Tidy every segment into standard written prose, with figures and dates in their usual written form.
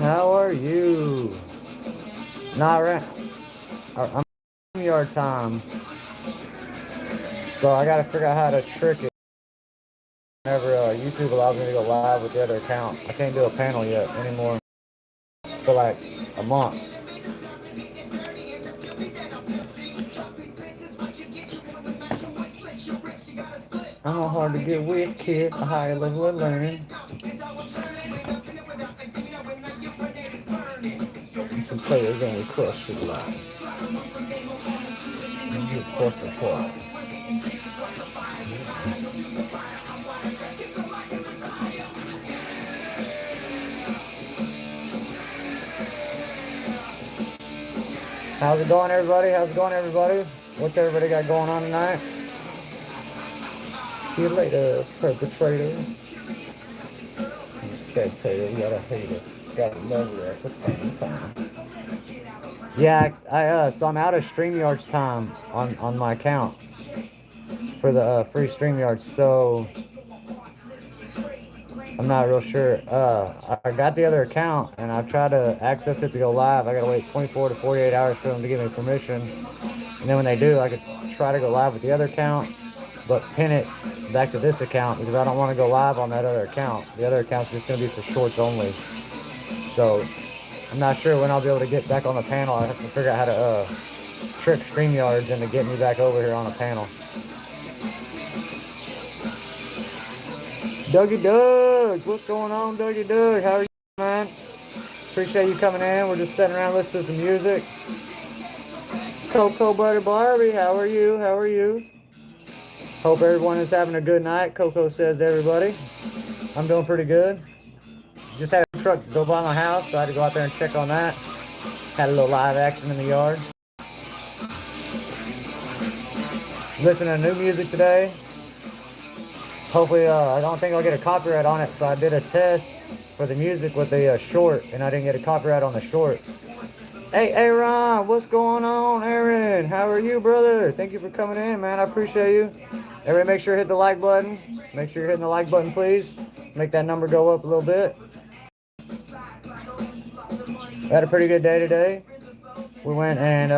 How are you? Not right. I'm your time, so I gotta figure out how to trick it. Whenever YouTube allows me to go live with the other account, I can't do a panel yet anymore for like a month. I'm not hard to get with, kid. A higher level of learning. Some players only crush the line. You crush the plot. How's it going, everybody? How's it going, everybody? What's everybody got going on tonight? See you later, perpetrator. Spectator, you gotta hate it. Gotta love it at the same time. Yeah, so I'm out of StreamYard's time on my account for the free StreamYard, so I'm not real sure. I got the other account and I've tried to access it to go live. I gotta wait 24 to 48 hours for them to give me permission, and then when they do, I could try to go live with the other account, but pin it back to this account because I don't want to go live on that other account. The other account's just gonna be for shorts only, so I'm not sure when I'll be able to get back on the panel. I have to figure out how to trick StreamYards into getting me back over here on a panel. Dougie Doug, what's going on, Dougie Doug? How are you, man? Appreciate you coming in. We're just sitting around listening to some music. Coco Butter Barbie, how are you? How are you? Hope everyone is having a good night. Coco says to everybody. I'm doing pretty good. Just had a truck go by my house, so I had to go out there and check on that. Had a little live action in the yard. Listening to new music today. Hopefully, I don't think I'll get a copyright on it, so I did a test for the music with the short, and I didn't get a copyright on the short. Hey, Aaron, what's going on, Aaron? How are you, brother? Thank you for coming in, man. I appreciate you. Everybody make sure to hit the like button. Make sure you're hitting the like button, please. Make that number go up a little bit. We had a pretty good day today. We went and,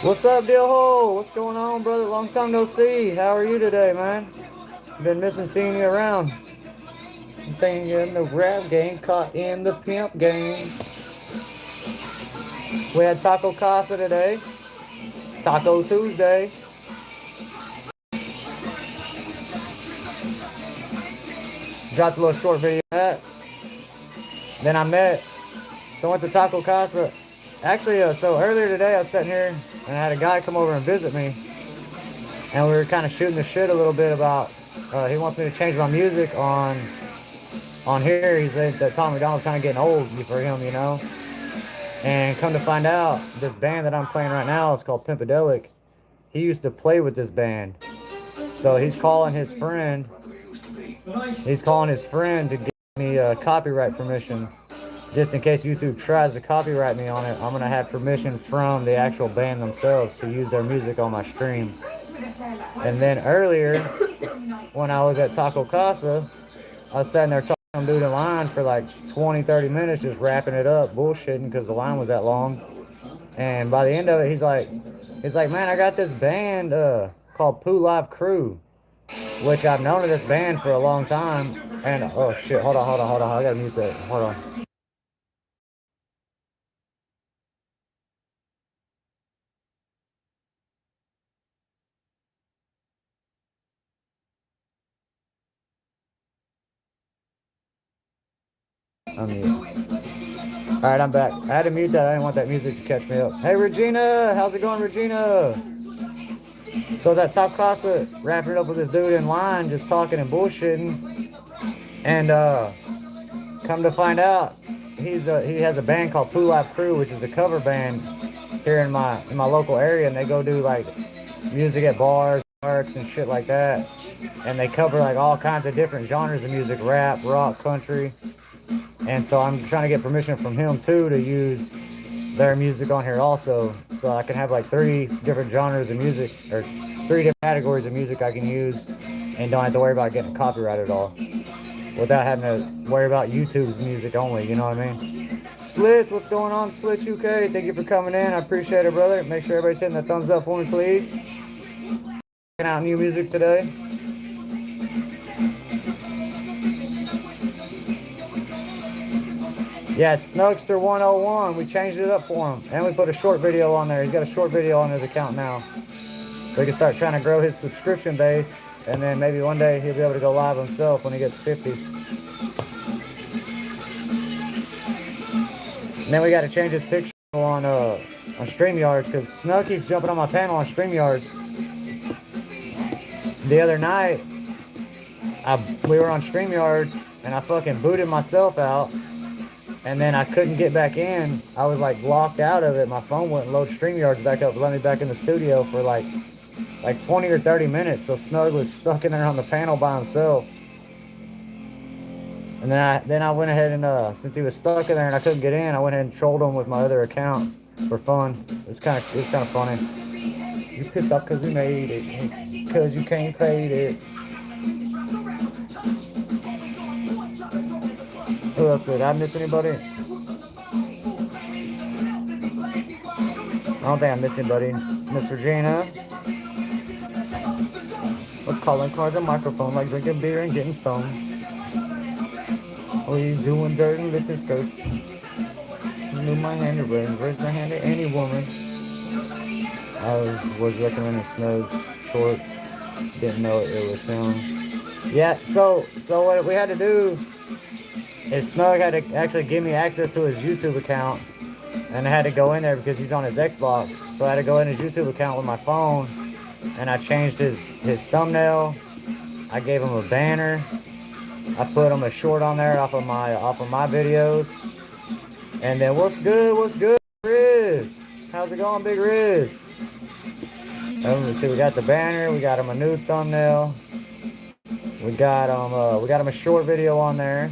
what's up, Dillhole? What's going on, brother? Long time no see. How are you today, man? Been missing seeing you around. Thing in the rap game, caught in the pimp game. We had Taco Casa today. Taco Tuesday. Dropped a little short video of that. Then so I went to Taco Casa. Actually, so earlier today I was sitting here and I had a guy come over and visit me. And we were kind of shooting the shit a little bit about, he wants me to change my music on here. He said that Tom MacDonald's kind of getting old for him, you know. And come to find out, this band that I'm playing right now is called Pimpadelic. He used to play with this band. So he's calling his friend to give me copyright permission. Just in case YouTube tries to copyright me on it, I'm going to have permission from the actual band themselves to use their music on my stream. And then earlier, when I was at Taco Casa, I was sitting there talking to some dude in line for like 20, 30 minutes, just wrapping it up, bullshitting because the line was that long. And by the end of it, he's like, man, I got this band called Pooh Live Crew, which I've known of this band for a long time. And, oh shit, hold on. I gotta mute that. Hold on. Alright, I'm back. I had to mute that. I didn't want that music to catch me up. Hey, Regina! How's it going, Regina? So that Top Casa wrapping it up with this dude in line, just talking and bullshitting. And come to find out, he has a band called Pooh Live Crew, which is a cover band here in my local area, and they go do like music at bars, parks, and shit like that. And they cover like all kinds of different genres of music: rap, rock, country. And so I'm trying to get permission from him too to use their music on here also, so I can have like 3 different genres of music, or 3 different categories of music I can use, and don't have to worry about getting copyright at all. without having to worry about YouTube's music only, you know what I mean? Slits, what's going on, Slits UK? Thank you for coming in. I appreciate it, brother. Make sure everybody's hitting the thumbs up for me, please. Checking out new music today. Yeah, it's Snugster 101. We changed it up for him. And we put a short video on there. He's got a short video on his account now. So he can start trying to grow his subscription base. And then maybe one day he'll be able to go live himself when he gets 50. And then we got to change his picture on StreamYards, because Snug keeps jumping on my panel on StreamYards. The other night, we were on StreamYards, and I fucking booted myself out, and then I couldn't get back in. I was like locked out of it. My phone wouldn't load StreamYards back up to let me back in the studio for like 20 or 30 minutes. So Snug was stuck in there on the panel by himself. And then I went ahead and since he was stuck in there and I couldn't get in, I went ahead and trolled him with my other account for fun. It's kind of funny. You pissed off because we made it, because you can't fade it. Who else did I miss anybody? I don't think I missed anybody. Miss Regina. What's calling cards and microphone like drinking beer and getting stoned? Oh, you doing dirt and lift his skirts. Knew my hand to raise my hand to any woman. I was recommending Snug's shorts. Didn't know it was him. Yeah, so what we had to do is Snug had to actually give me access to his YouTube account. And I had to go in there because he's on his Xbox. So I had to go in his YouTube account with my phone. And I changed his thumbnail. I gave him a banner. I put him a short on there off of my videos. And then what's good, Riz? How's it going, Big Riz? See, we got the banner. We got him a new thumbnail. We got him a short video on there.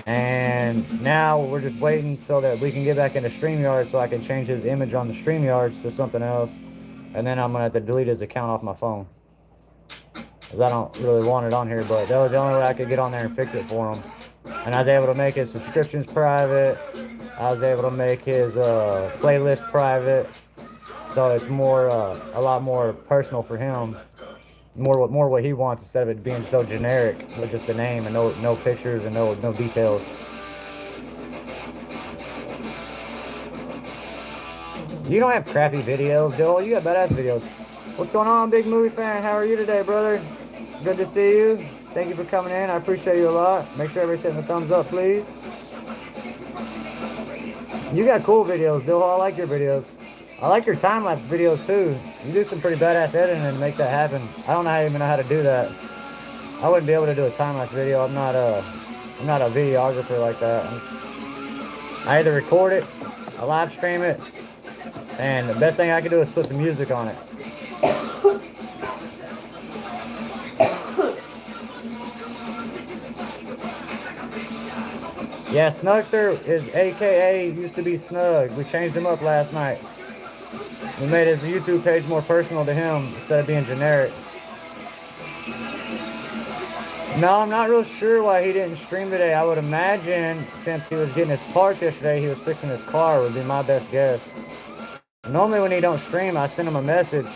And now we're just waiting so that we can get back into StreamYards so I can change his image on the StreamYards to something else. And then I'm gonna have to delete his account off my phone, because I don't really want it on here, but that was the only way I could get on there and fix it for him. And I was able to make his subscriptions private. I was able to make his playlist private. So it's more, a lot more personal for him. More what he wants, instead of it being so generic with just a name and no pictures and no details. You don't have crappy videos, Joel. You got badass videos. What's going on, big movie fan? How are you today, brother? Good to see you. Thank you for coming in. I appreciate you a lot. Make sure everybody's hitting the thumbs up, please. You got cool videos, Bill. I like your videos. I like your time-lapse videos, too. You do some pretty badass editing and make that happen. I don't even know how to do that. I wouldn't be able to do a time-lapse video. I'm not a videographer like that. I either record it, I live stream it, and the best thing I can do is put some music on it. Yeah, Snugster is AKA used to be Snug. We changed him up last night. We made his YouTube page more personal to him instead of being generic. No, I'm not real sure why he didn't stream today. I would imagine since he was getting his parts yesterday, he was fixing his car, would be my best guess. Normally when he don't stream, I send him a message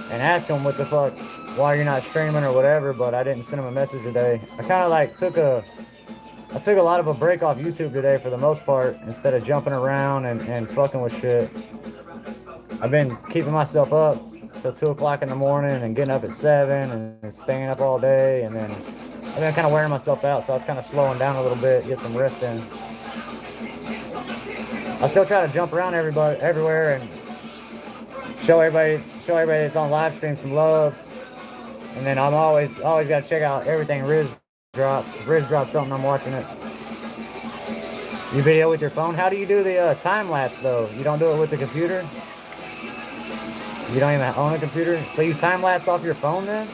and ask him what the fuck, why you're not streaming or whatever, but I didn't send him a message today. I kind of like took a lot of a break off YouTube today for the most part, instead of jumping around and fucking with shit. I've been keeping myself up till 2 o'clock in the morning and getting up at 7 and staying up all day, and then I've been kind of wearing myself out, so I was kind of slowing down a little bit, get some rest in. I still try to jump around everywhere and show everybody that's on live stream some love. And then I'm always got to check out everything Riz drops. If Riz drops something, I'm watching it. You video with your phone? How do you do the time lapse though? You don't do it with the computer? You don't even own a computer? So you time lapse off your phone then?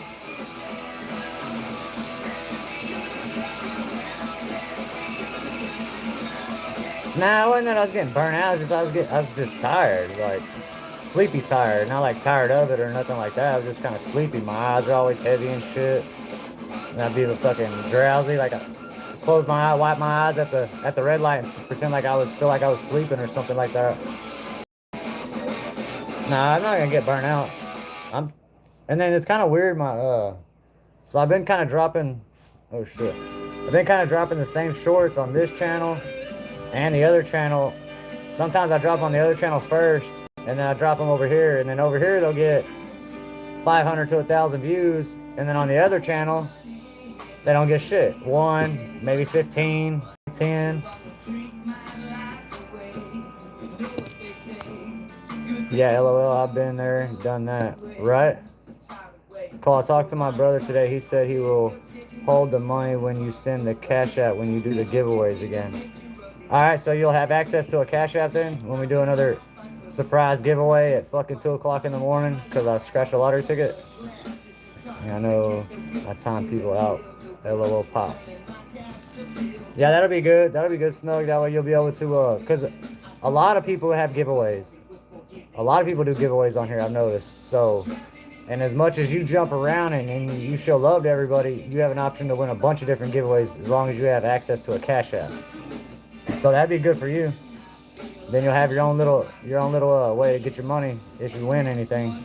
Nah, it wasn't that I was getting burnt out. I was just tired, like sleepy tired. Not like tired of it or nothing like that. I was just kind of sleepy. My eyes are always heavy and shit. And I'd be fucking drowsy, like I close my eye, wipe my eyes at the red light, and pretend like feel like I was sleeping or something like that. Nah, I'm not gonna get burnt out. And then it's kind of weird. So I've been kind of dropping. Oh shit! I've been kind of dropping the same shorts on this channel and the other channel. Sometimes I drop on the other channel first, and then I drop them over here, and then over here they'll get 500 to 1,000 views, and then on the other channel they don't get shit. 1, maybe 15, 10. Yeah, LOL, I've been there, done that, right? Cole, I talked to my brother today. He said he will hold the money when you send the Cash App when you do the giveaways again. Alright, so you'll have access to a Cash App then when we do another surprise giveaway at fucking 2 o'clock in the morning because I scratched a lottery ticket. Yeah, I know I time people out. LOL pop. Yeah, that'll be good. That'll be good, Snug. That way you'll be able to, because a lot of people have giveaways. A lot of people do giveaways on here, I've noticed. So, and as much as you jump around and you show love to everybody, you have an option to win a bunch of different giveaways as long as you have access to a Cash App. So that'd be good for you. Then you'll have your own little way to get your money if you win anything.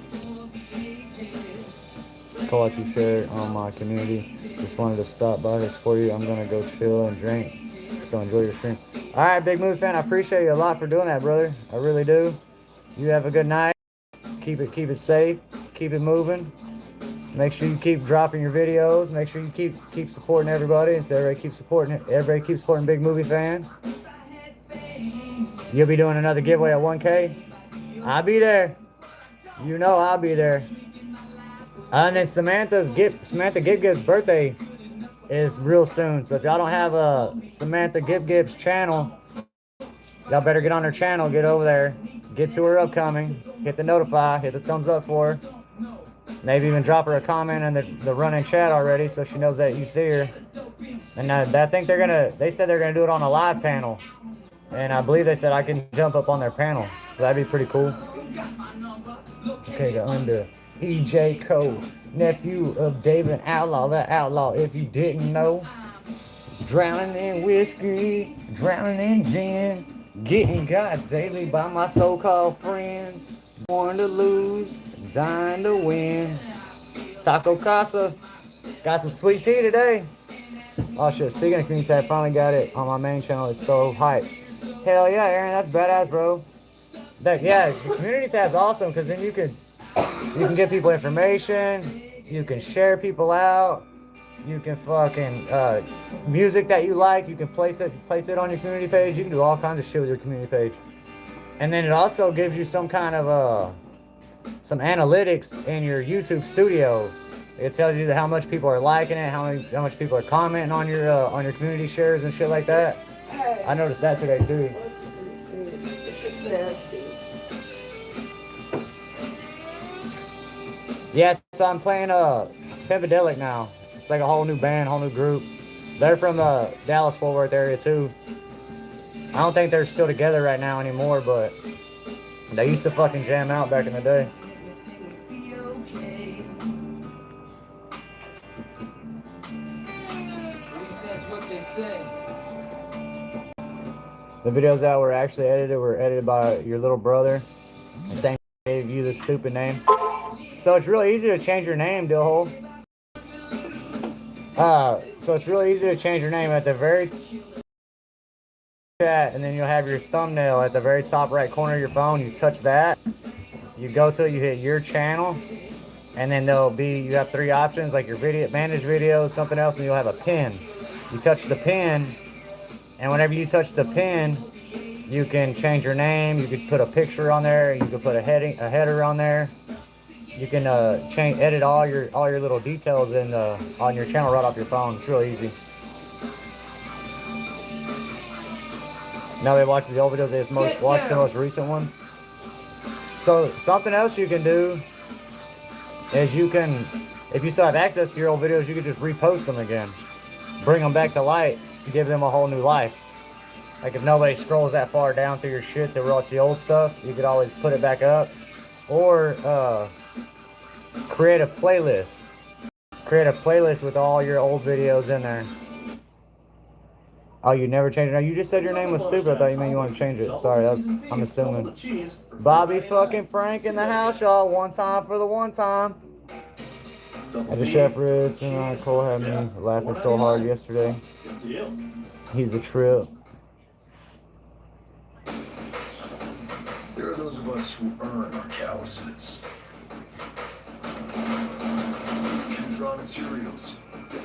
Call what you shared on my community. Just wanted to stop by to support you. I'm gonna go chill and drink. So enjoy your stream. All right, Big Movie Fan. I appreciate you a lot for doing that, brother. I really do. You have a good night. Keep it safe. Keep it moving. Make sure you keep dropping your videos. Make sure you keep supporting everybody. And so everybody keeps supporting it. Everybody keeps supporting Big Movie Fan. You'll be doing another giveaway at 1K. I'll be there. You know I'll be there. And then Samantha Gib's birthday is real soon. So if y'all don't have a Samantha Gibbs channel, y'all better get on her channel. Get over there. Get to her upcoming. Hit the notify. Hit the thumbs up for her. Maybe even drop her a comment in the running chat already so she knows that you see her. And I think they said they're gonna do it on a live panel. And I believe they said I can jump up on their panel. So that'd be pretty cool. Okay, the under EJ Cole, nephew of David Outlaw, the outlaw if you didn't know. Drowning in whiskey, drowning in gin, getting got daily by my so-called friends. Born to lose, dying to win. Taco Casa, got some sweet tea today. Oh shit, speaking of community tab, finally got it on my main channel. It's so hype. Hell yeah, Aaron, that's badass, bro. Yeah, the community tab's awesome because then you can give people information, you can share people out, you can fucking music that you like, you can place it on your community page. You can do all kinds of shit with your community page. And then it also gives you some kind of some analytics in your YouTube studio. It tells you how much people are liking it, how much people are commenting on your community shares and shit like that. I noticed that today too. This shit's nasty. Yes, so I'm playing Pimpedelic now. It's like a whole new band, whole new group. They're from the Dallas-Fort Worth area too. I don't think they're still together right now anymore, but they used to fucking jam out back in the day. The videos that were actually edited by your little brother. And saying gave you the stupid name. So it's really easy to change your name, Dillhole. So it's really easy to change your name at the very chat, and then you'll have your thumbnail at the very top right corner of your phone. You touch that, you go to it, you hit your channel, and then you have 3 options like your video, manage videos, something else, and you'll have a pin. You touch the pin, and whenever you touch the pin, you can change your name. You could put a picture on there. You could put a header on there. You can edit all your little details on your channel right off your phone. It's real easy. Now they watch the old videos. They just watch the most recent ones. So something else you can do is if you still have access to your old videos, you could just repost them again, bring them back to light, give them a whole new life. Like if nobody scrolls that far down through your shit to watch the old stuff, you could always put it back up, or create a playlist. create a playlist with all your old videos in there. Oh, you never changed it? No, you just said your name was stupid. I thought you meant you wanted to change it. Sorry, I'm assuming. Bobby fucking Frank in the house, y'all. One time for the one time. At the chef ribs, and Cole had me laughing so hard yesterday. He's a trip. There are those of us who earn our calluses. Choose raw materials.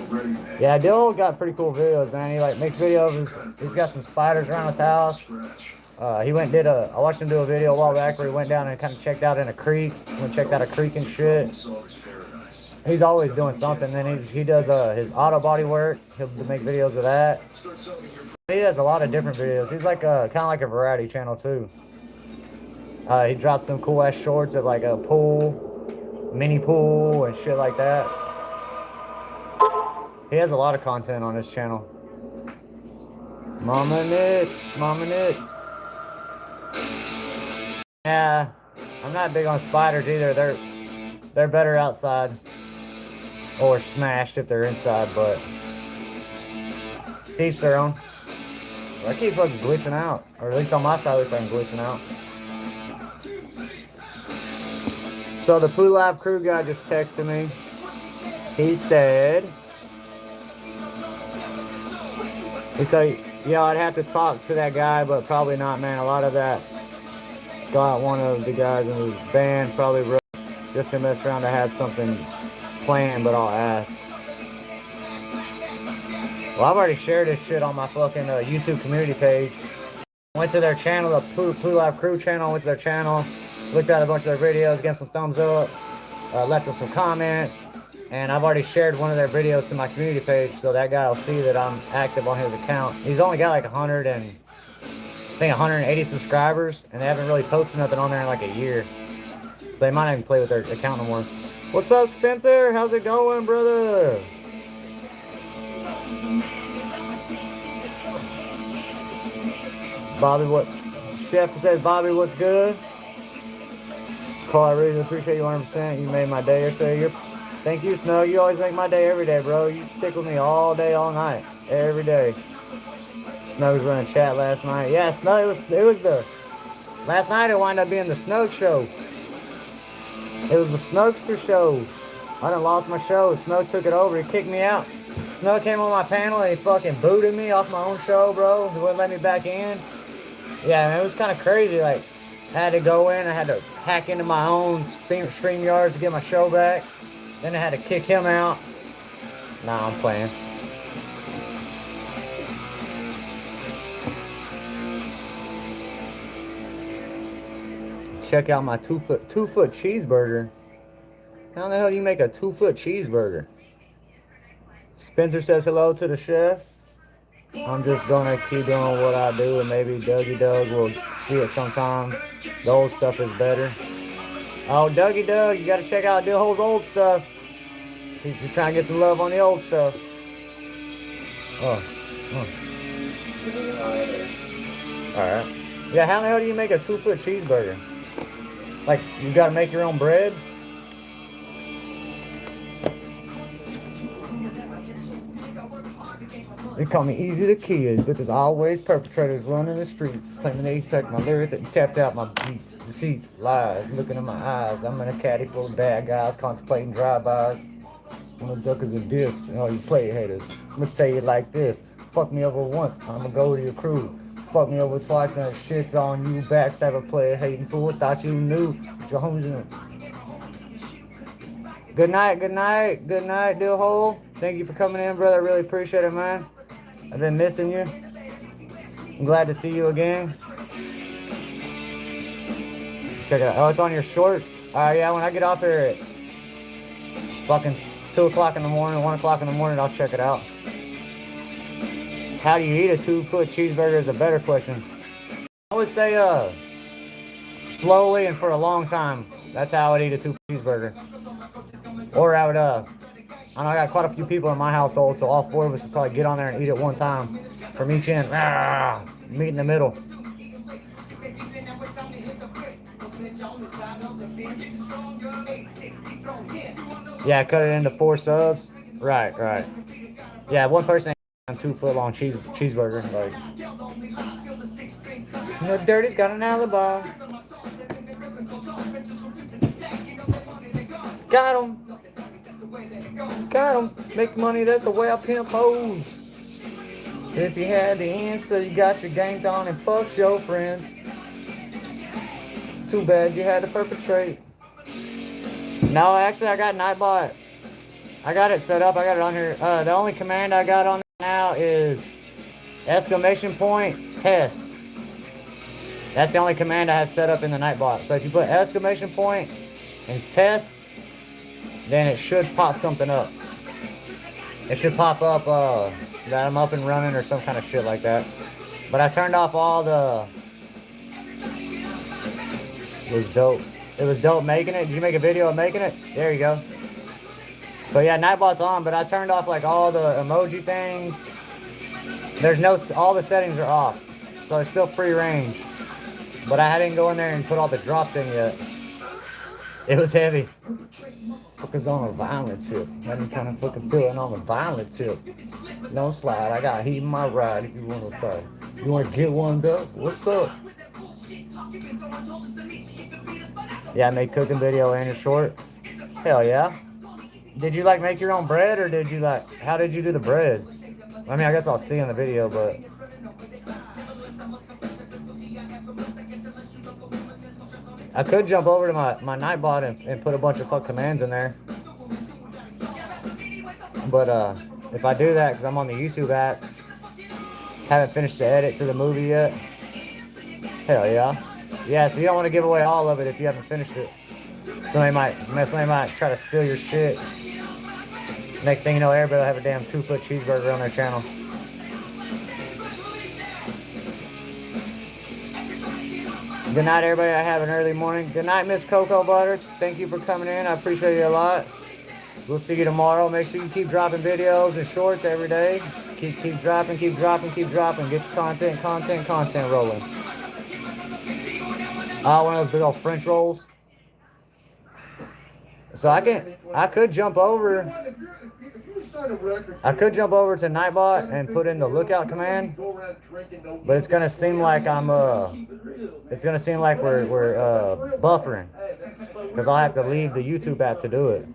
Ready, man. Yeah, Dill got pretty cool videos, man. He like makes videos. He's got some spiders around his house. He went and did I watched him do a video a while back where he went down and kind of checked out in a creek. Went checked out a creek and shit. He's always doing something. Then he does his auto body work. He'll make videos of that. He has a lot of different videos. He's like kind of like a variety channel too. He drops some cool ass shorts at like a pool, mini pool and shit like that. He has a lot of content on his channel. Mama Knits, Mama Knits. Yeah, I'm not big on spiders either. They're better outside or smashed if they're inside, but to each their own. I keep fucking glitching out, or at least on my side, at least I'm glitching out. So the Poo Live crew guy just texted me. He said, yeah, I'd have to talk to that guy, but probably not, man. A lot of that got one of the guys in his band probably wrote just to mess around to have something planned, but I'll ask. Well, I've already shared this shit on my fucking YouTube community page. Went to their channel, the Poo Live crew channel, went to their channel, looked at a bunch of their videos, gave them some thumbs up, left them some comments. And I've already shared one of their videos to my community page, so that guy will see that I'm active on his account. He's only got like 180 subscribers, and they haven't really posted nothing on there in like a year. So they might not even play with their account no more. What's up, Spencer? How's it going, brother? Bobby, what? Chef says, Bobby, what's good? Cole, I really appreciate you 100%. You made my day yesterday. Thank you, Snow. You always make my day every day, bro. You stick with me all day, all night, every day. Snow was running chat last night. Yeah, Snow. It was the last night. It wound up being the Snoke show. It was the Snokester show. I done lost my show. Snow took it over. He kicked me out. Snow came on my panel and he fucking booted me off my own show, bro. He wouldn't let me back in. Yeah, man, it was kind of crazy. Like, I had to go in. I had to hack into my own StreamYards to get my show back. Then I had to kick him out. Nah, I'm playing. Check out my two foot cheeseburger. How the hell do you make a 2-foot cheeseburger? Spencer says hello to the chef. I'm just gonna keep doing what I do, and maybe Dougie Doug will see it sometime. The old stuff is better. Oh, Dougie Doug, you gotta check out Dillhole's old stuff. He's trying to get some love on the old stuff. Oh. Alright. Yeah, how the hell do you make a 2-foot cheeseburger? Like, you gotta make your own bread? They call me Easy the Kid, but there's always perpetrators running the streets, claiming they affect my lyrics and tapped out my beats, deceits, lies, looking in my eyes. I'm in a caddy full of bad guys, contemplating drive-bys. I'm gonna duck as a diss, and all you play haters. I'm gonna tell you like this: fuck me over once, I'm gonna go to your crew. Fuck me over twice, and that shit's on you. Backstabber, player, hating fool. Thought you knew. Put your homies in it. Good night, Dillhole. Thank you for coming in, brother. I really appreciate it, man. I've been missing you. I'm glad to see you again. Check it out. Oh, it's on your shorts. Yeah, when I get off here at fucking 2 o'clock in the morning, 1 o'clock in the morning, I'll check it out. How do you eat a 2-foot cheeseburger is a better question. I would say, slowly and for a long time. That's how I would eat a 2-foot cheeseburger. Or I would, I know I got quite a few people in my household, so all 4 of us would probably get on there and eat at one time. From each end, meet in the middle. Yeah, cut it into 4 subs. Right, right. Yeah, one person ain't 2 foot long cheeseburger. Like, you know, Dirty's got an alibi. Got him. Got him. Make money, that's the way I pimp hoes. If you had the answer, you got your ganked on and fucked your friends. Too bad you had to perpetrate. No, actually, I got Nightbot. I got it set up. I got it on here. The only command I got on now is exclamation point test. That's the only command I have set up in the Nightbot. So if you put exclamation point and test, then it should pop something up. It should pop up that I'm up and running or some kind of shit like that. But I turned off all the... It was dope. It was dope making it. Did you make a video of making it? There you go. So yeah, Nightbot's on, but I turned off like all the emoji things. There's no... All the settings are off. So it's still free range. But I didn't go in there and put all the drops in yet. It was heavy. Fuckers on a violent tip. Any kind of fucking feeling on a violent tip. No slide. I got heat in my ride if you want to slide. You want to get one up? What's up? Yeah, I made cooking video and a short. Hell yeah. Did you like make your own bread or did you like, how did you do the bread? I mean, I guess I'll see in the video, but. I could jump over to my Nightbot and put a bunch of fuck commands in there. But if I do that, because I'm on the YouTube app, haven't finished the edit to the movie yet. Hell yeah. Yeah, so you don't want to give away all of it if you haven't finished it. Somebody might try to steal your shit. Next thing you know, everybody will have a damn 2-foot cheeseburger on their channel. Good night, everybody. I have an early morning. Good night, Miss Cocoa Butter. Thank you for coming in. I appreciate you a lot. We'll see you tomorrow. Make sure you keep dropping videos and shorts every day. Keep dropping. Get your content rolling. One of those big old French rolls. So I could jump over. I could jump over to Nightbot and put in the lookout command, but it's gonna seem like we're buffering, because I'll have to leave the YouTube app to do it.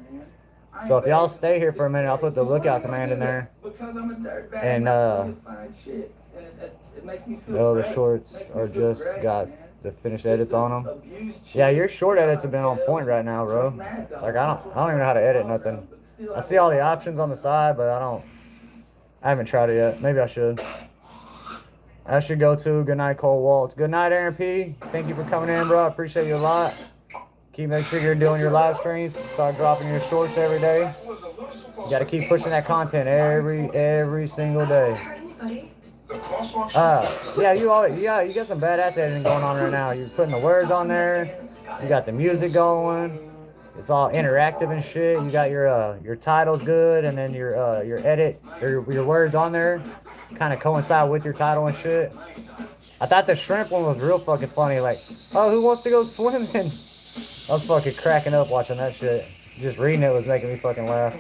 So if y'all stay here for a minute, I'll put the lookout command in there. And the shorts are just got the finished edits on them. Yeah, your short edits have been on point right now, bro. Like I don't even know how to edit nothing. I see all the options on the side, but I haven't tried it yet. Maybe I should. I should go to. Good night, Cole Waltz. Good night, Aaron P. Thank you for coming in, bro. I appreciate you a lot. Make sure you're doing your live streams. Start dropping your shorts every day. You got to keep pushing that content every single day. Yeah, you got some badass editing going on right now. You're putting the words on there. You got the music going. It's all interactive and shit. You got your titles good, and then your edit or your words on there kind of coincide with your title and shit. I thought the shrimp one was real fucking funny. Like, oh, who wants to go swimming? I was fucking cracking up watching that shit. Just reading it was making me fucking laugh.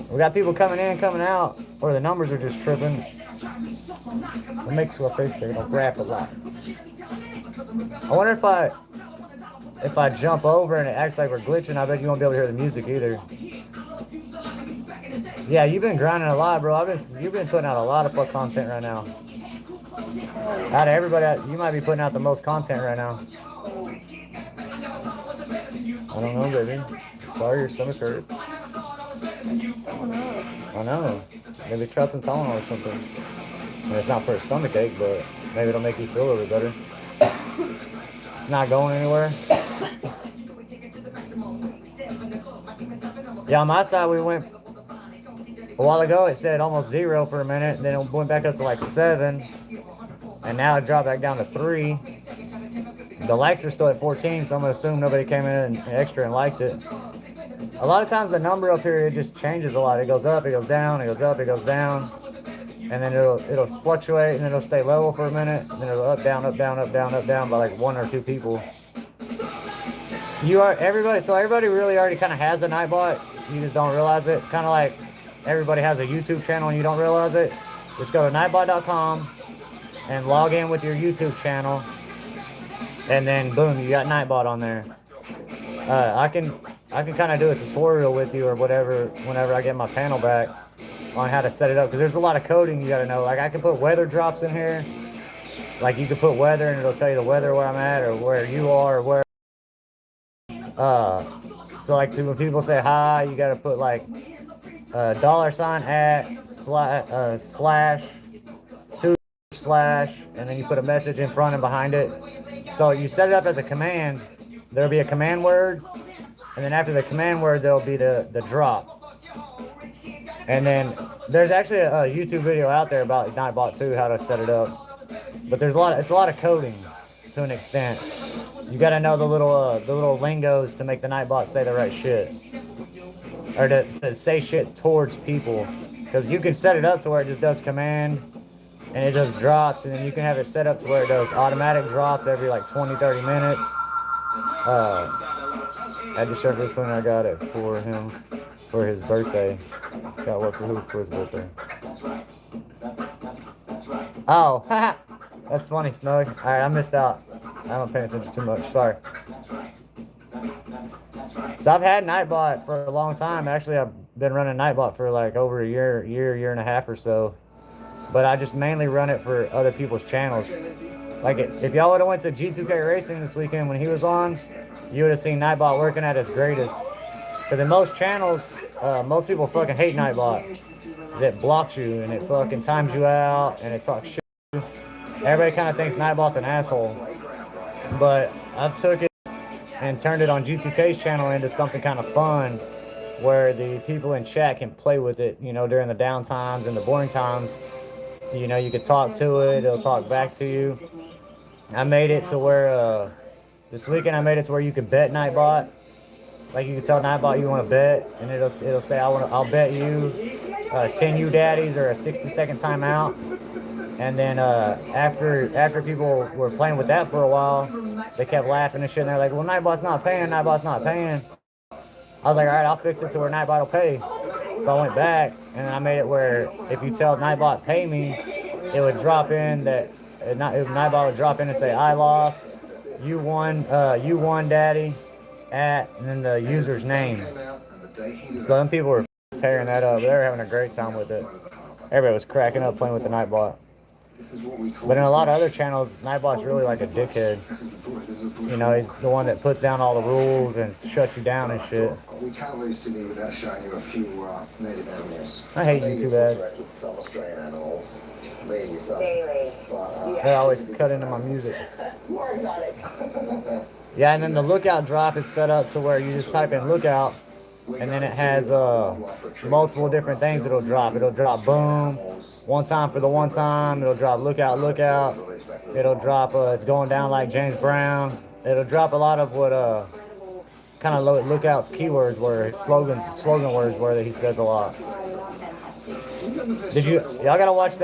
We got people coming in, coming out, or the numbers are just tripping. It makes my face there. It'll grab a lot. I wonder if I jump over and it acts like we're glitching, I bet you won't be able to hear the music either. Yeah, you've been grinding a lot, bro. You've been putting out a lot of fuck content right now. Out of everybody, you might be putting out the most content right now. I don't know, baby. Sorry, your stomach hurt. I know. Maybe try some Tylenol or something. I mean, it's not for a stomach ache, but maybe it'll make you feel a little bit better. Not going anywhere. Yeah, on my side, we went a while ago. It said almost 0 for a minute, then it went back up to like 7, and now it dropped back down to 3. The likes are still at 14, so I'm gonna assume nobody came in extra and liked it. A lot of times the number up here, it just changes a lot. It goes up, it goes down, it goes up, it goes down. And then it'll fluctuate, and then it'll stay level for a minute. And then it'll up, down, up, down, up, down, up, down by like 1 or 2 people. You are everybody. So everybody really already kind of has a Nightbot. You just don't realize it. Kind of like everybody has a YouTube channel and you don't realize it. Just go to nightbot.com and log in with your YouTube channel, and then boom, you got Nightbot on there. I can kind of do a tutorial with you or whatever whenever I get my panel back on how to set it up, because there's a lot of coding you got to know. Like I can put weather drops in here. Like you can put weather and it'll tell you the weather where I'm at or where you are or where. So like when people say hi, you got to put like $@ slash / and then you put a message in front and behind it. So you set it up as a command. There'll be a command word, and then after the command word there'll be the drop. And then there's actually a YouTube video out there about Nightbot 2, how to set it up. But it's a lot of coding to an extent. You got to know the little lingos to make the Nightbot say the right shit, or to say shit towards people. Because you can set it up to where it just does command and it just drops, and then you can have it set up to where it does automatic drops every like 20-30 minutes. I just showed this one I got it for him for his birthday. Got what for his birthday. Oh, that's funny, Snug. Alright, I missed out. I don't pay attention too much. Sorry. So I've had Nightbot for a long time. Actually, I've been running Nightbot for like over a year and a half or so. But I just mainly run it for other people's channels. Like if y'all would have went to G2K Racing this weekend when he was on, you would have seen Nightbot working at his greatest. Because in most channels, most people fucking hate Nightbot. It blocks you and it fucking times you out and it talks shit. Everybody kind of thinks Nightbot's an asshole. But I took it and turned it on G2K's channel into something kind of fun, where the people in chat can play with it, you know, during the down times and the boring times. You know, you can talk to it, it'll talk back to you. I made it to where, this weekend I made it to where you could bet Nightbot. Like you can tell Nightbot you want to bet, and it'll say I'll bet you 10 U daddies or a 60-second timeout. And then after people were playing with that for a while, they kept laughing and shit, and they're like, well, Nightbot's not paying, Nightbot's not paying. I was like, all right, I'll fix it to where Nightbot will pay. So I went back and I made it where if you tell Nightbot pay me, it would drop in that Nightbot would drop in and say I lost, you won daddy, and then the user's name. So them people were tearing that up. They were having a great time with it. Everybody was cracking up playing with the Nightbot. But in a lot of other channels, Nightbot's really like a dickhead. You know, he's the one that puts down all the rules and shuts you down and shit. We can't leave Sydney without showing you a few native animals. I hate you too bad. With some Australian animals, me and your son. They always cut into my music. More exotic. Yeah, and then the lookout drop is set up to where you just type in lookout, and then it has multiple different things it'll drop. It'll drop boom, one time for the one time. It'll drop lookout. It'll drop it's going down like James Brown. It'll drop a lot of what kind of lookout's keywords were, slogan words were that he says a lot. Y'all gotta watch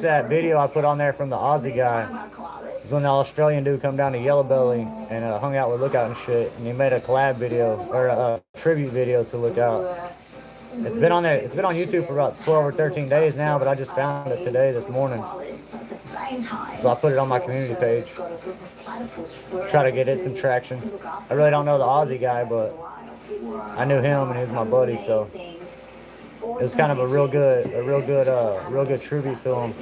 that video I put on there from the Aussie guy. It's when the Australian dude come down to Yellow Belly and hung out with Lookout and shit, and he made a collab video or a tribute video to Lookout. It's been on there. It's been on YouTube for about 12 or 13 days now, but I just found it today, this morning. So I put it on my community page. Try to get it some traction. I really don't know the Aussie guy, but I knew him and he was my buddy, so it was kind of a real good tribute to him.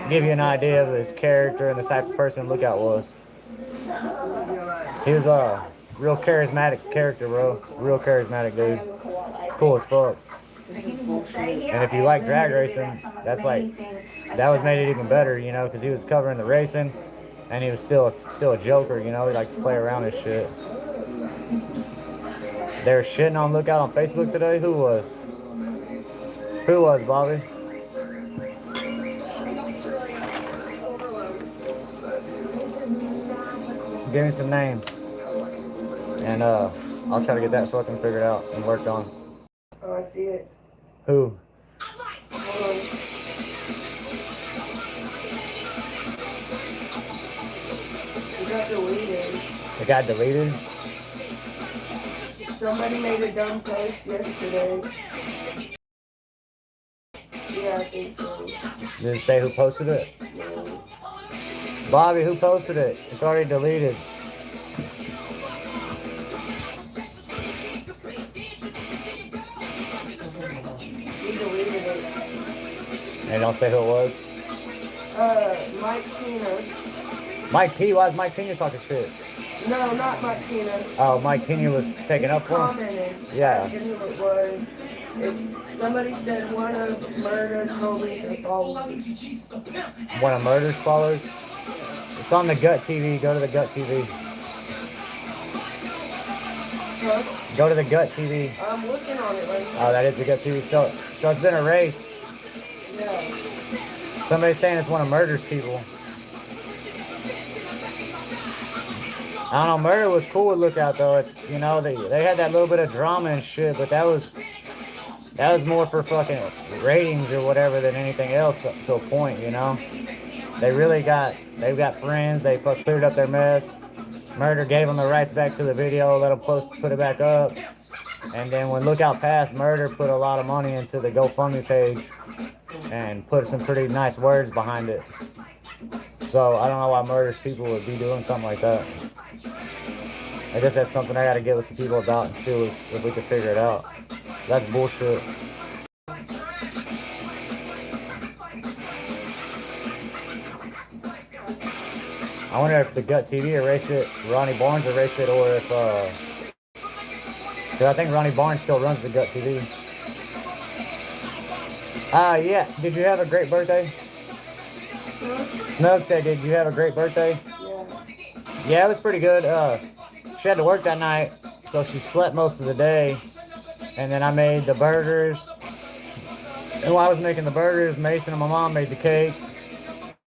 Give you an idea of his character and the type of person Lookout was. He was a real charismatic character, bro. Real charismatic dude. Cool as fuck. And if you like drag racing, that was made it even better, you know, because he was covering the racing, and he was still a joker, you know. He liked to play around and shit. They were shitting on Lookout on Facebook today. Who was, Bobby? Give me some names, and I'll try to get that fucking figured out and worked on. Oh, I see it. Who? Hold on. It got deleted. It got deleted? Somebody made a dumb post yesterday. Yeah, I think so. Did it say who posted it? No. Bobby, who posted it? It's already deleted. He deleted it. They don't say who it was. Mike Tina. Mike P. Why is Mike Pena talking shit? No, not Mike Tina. Oh, Mike Pena was taken up for him? Commented. Yeah. Asking who it was. It's, somebody said one of Murder's police or followers. One of Murder's followers? It's on the Gut TV. Go to the Gut TV. Huh? Go to the Gut TV. I'm looking on it right now. Oh, that is the Gut TV. So it's been erased. Yeah. Somebody's saying it's one of Murder's people. I don't know, Murder was cool with Lookout though. It's, you know, they had that little bit of drama and shit, but that was more for fucking ratings or whatever than anything else to a point, you know. They've got friends, they cleared up their mess. Murder gave them the rights back to the video, let them put it back up. And then when Lookout passed, Murder put a lot of money into the GoFundMe page and put some pretty nice words behind it. So I don't know why Murder's people would be doing something like that. I guess that's something I gotta get with some people about and see if we can figure it out. That's bullshit. I wonder if the Gut TV erased it, Ronnie Barnes erased it, or if, cause I think Ronnie Barnes still runs the Gut TV. Yeah, did you have a great birthday? Snug said, did you have a great birthday? Yeah. Yeah, it was pretty good. She had to work that night, so she slept most of the day. And then I made the burgers. And while I was making the burgers, Mason and my mom made the cake.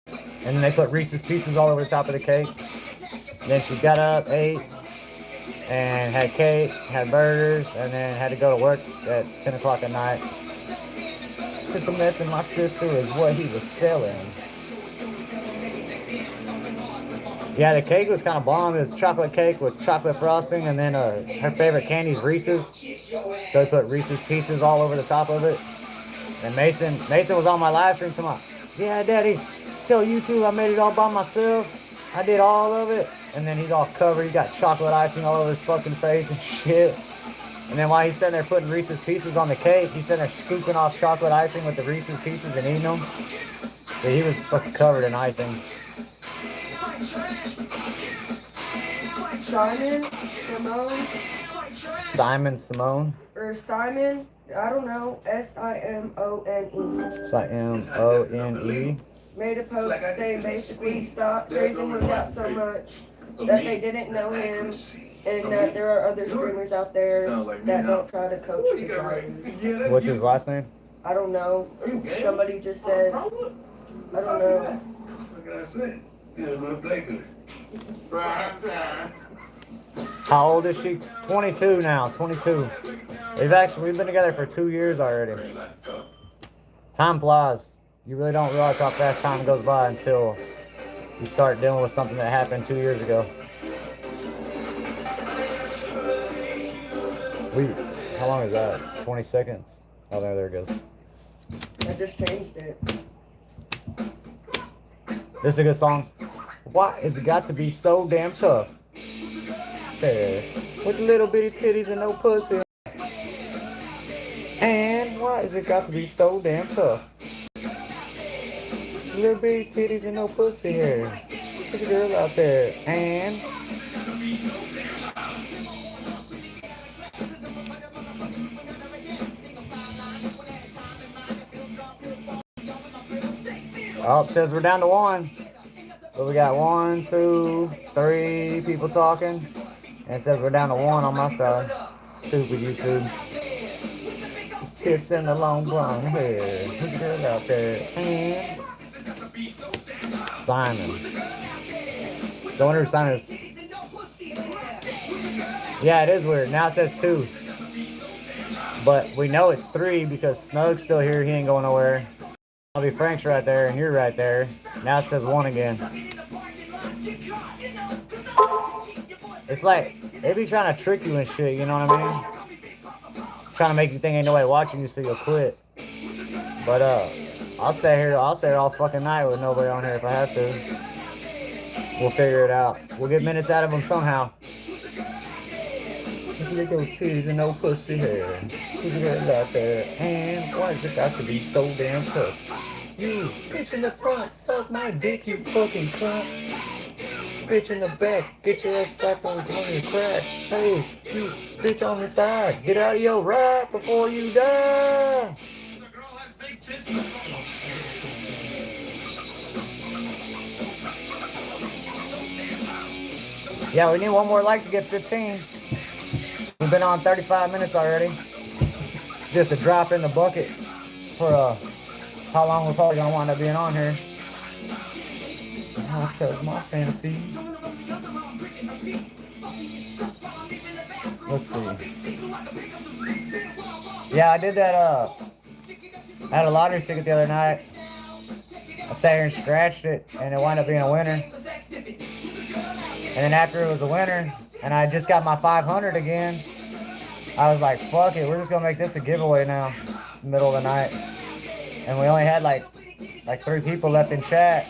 And then they put Reese's Pieces all over the top of the cake. Then she got up, ate, and had cake, had burgers, and then had to go to work at 10 o'clock at night. Put the meth in my sister is what he was selling. Yeah, the cake was kind of bomb. It was chocolate cake with chocolate frosting, and then her favorite candy is Reese's. So he put Reese's Pieces all over the top of it. And Mason was on my live stream tomorrow. Yeah, Daddy, tell YouTube I made it all by myself. I did all of it. And then he's all covered. He got chocolate icing all over his fucking face and shit. And then while he's sitting there putting Reese's Pieces on the cake, he's sitting there scooping off chocolate icing with the Reese's Pieces and eating them. So he was fucking covered in icing. Simone? Or Simon, I don't know, Simone. Simone. Made a post saying basically stop praising him out so much that they didn't know him and that there are other streamers out there that don't try to coach the guys. What's his last name? I don't know. Somebody just said, I don't know. What can I say? Play good. How old is she? 22 now. 22. We've been together for 2 years already. Time flies. You really don't realize how fast time goes by until you start dealing with something that happened 2 years ago. How long is that? 20 seconds? Oh, there it goes. I just changed it. This is a good song. Why has it got to be so damn tough? There. With little bitty titties and no pussy. And why has it got to be so damn tough? Little bitty titties and no pussy here. There's a girl out there. And oh, it says we're down to one. So we got 1, 2, 3 people talking. And it says we're down to one on my side. Stupid YouTube. Tits in the long blonde hair. There's a girl out there. And Simon. So I wonder who Simon is. Yeah, it is weird. Now it says 2. But we know it's 3 because Snug's still here. He ain't going nowhere. Bobby Frank's right there, and you're right there. Now it says 1 again. It's like they be trying to trick you and shit, you know what I mean? Trying to make you think ain't nobody watching you so you'll quit. But I'll stay here all fucking night with nobody on here if I have to. We'll figure it out. We'll get minutes out of them somehow. Look at those titties and no pussy hair. Who's it out there? And why does it got to be so damn tough? You bitch in the front, suck my dick, you fucking cunt. Bitch in the back, get your ass slapped on your crack. Hey, you bitch on the side, get out of your ride before you die. Yeah, we need one more like to get 15. We've been on 35 minutes already. Just a drop in the bucket for how long we're probably gonna wind up being on here. I'll tell my fantasy. Let's see. Yeah, I did that. I had a lottery ticket the other night. I sat here and scratched it, and it wound up being a winner. And then after it was a winner, and I just got my 500 again, I was like, fuck it, we're just gonna make this a giveaway now, middle of the night. And we only had like 3 people left in chat.